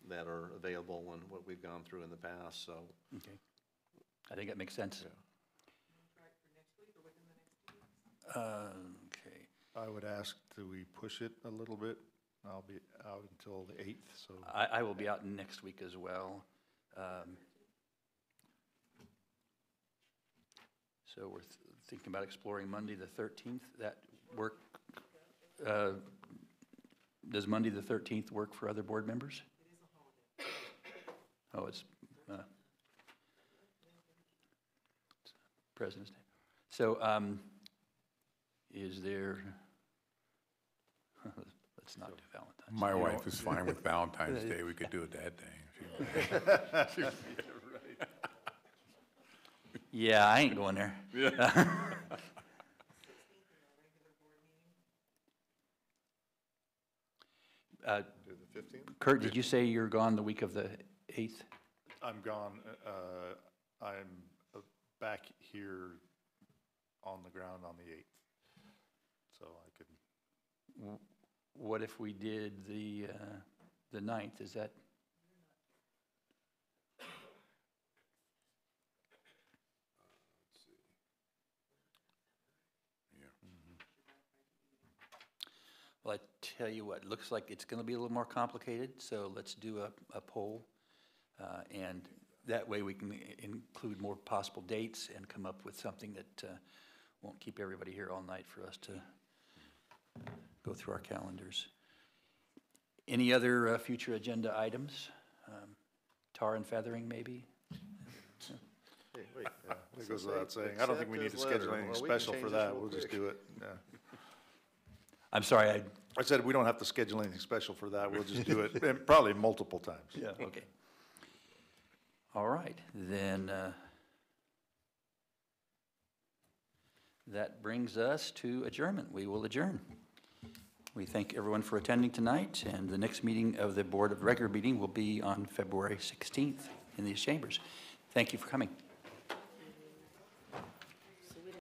Speaker 4: that are available and what we've gone through in the past, so.
Speaker 2: Okay. I think that makes sense.
Speaker 4: Yeah.
Speaker 2: Okay.
Speaker 15: I would ask, do we push it a little bit? I'll be out until the 8th, so.
Speaker 2: I will be out next week as well. So we're thinking about exploring Monday the 13th. That work? Does Monday the 13th work for other board members? Oh, it's President's Day. So is there, let's not do Valentine's.
Speaker 12: My wife is fine with Valentine's Day. We could do it that day.
Speaker 2: Yeah, I ain't going there.
Speaker 12: Yeah.
Speaker 4: Do the 15th?
Speaker 2: Kurt, did you say you're gone the week of the 8th?
Speaker 15: I'm gone. I'm back here on the ground on the 8th. So I could.
Speaker 2: What if we did the 9th? Is that? Well, I tell you what, looks like it's going to be a little more complicated, so let's do a poll. And that way we can include more possible dates and come up with something that won't keep everybody here all night for us to go through our calendars. Any other future agenda items? Tar and feathering, maybe?
Speaker 4: Hey, wait.
Speaker 15: That goes without saying. I don't think we need to schedule anything special for that. We'll just do it. Yeah.
Speaker 2: I'm sorry,
Speaker 15: I said we don't have to schedule anything special for that. We'll just do it, and probably multiple times.
Speaker 2: Yeah, okay. All right, then that brings us to adjournment. We will adjourn. We thank everyone for attending tonight, and the next meeting of the Board of Regular meeting will be on February 16th in these chambers. Thank you for coming.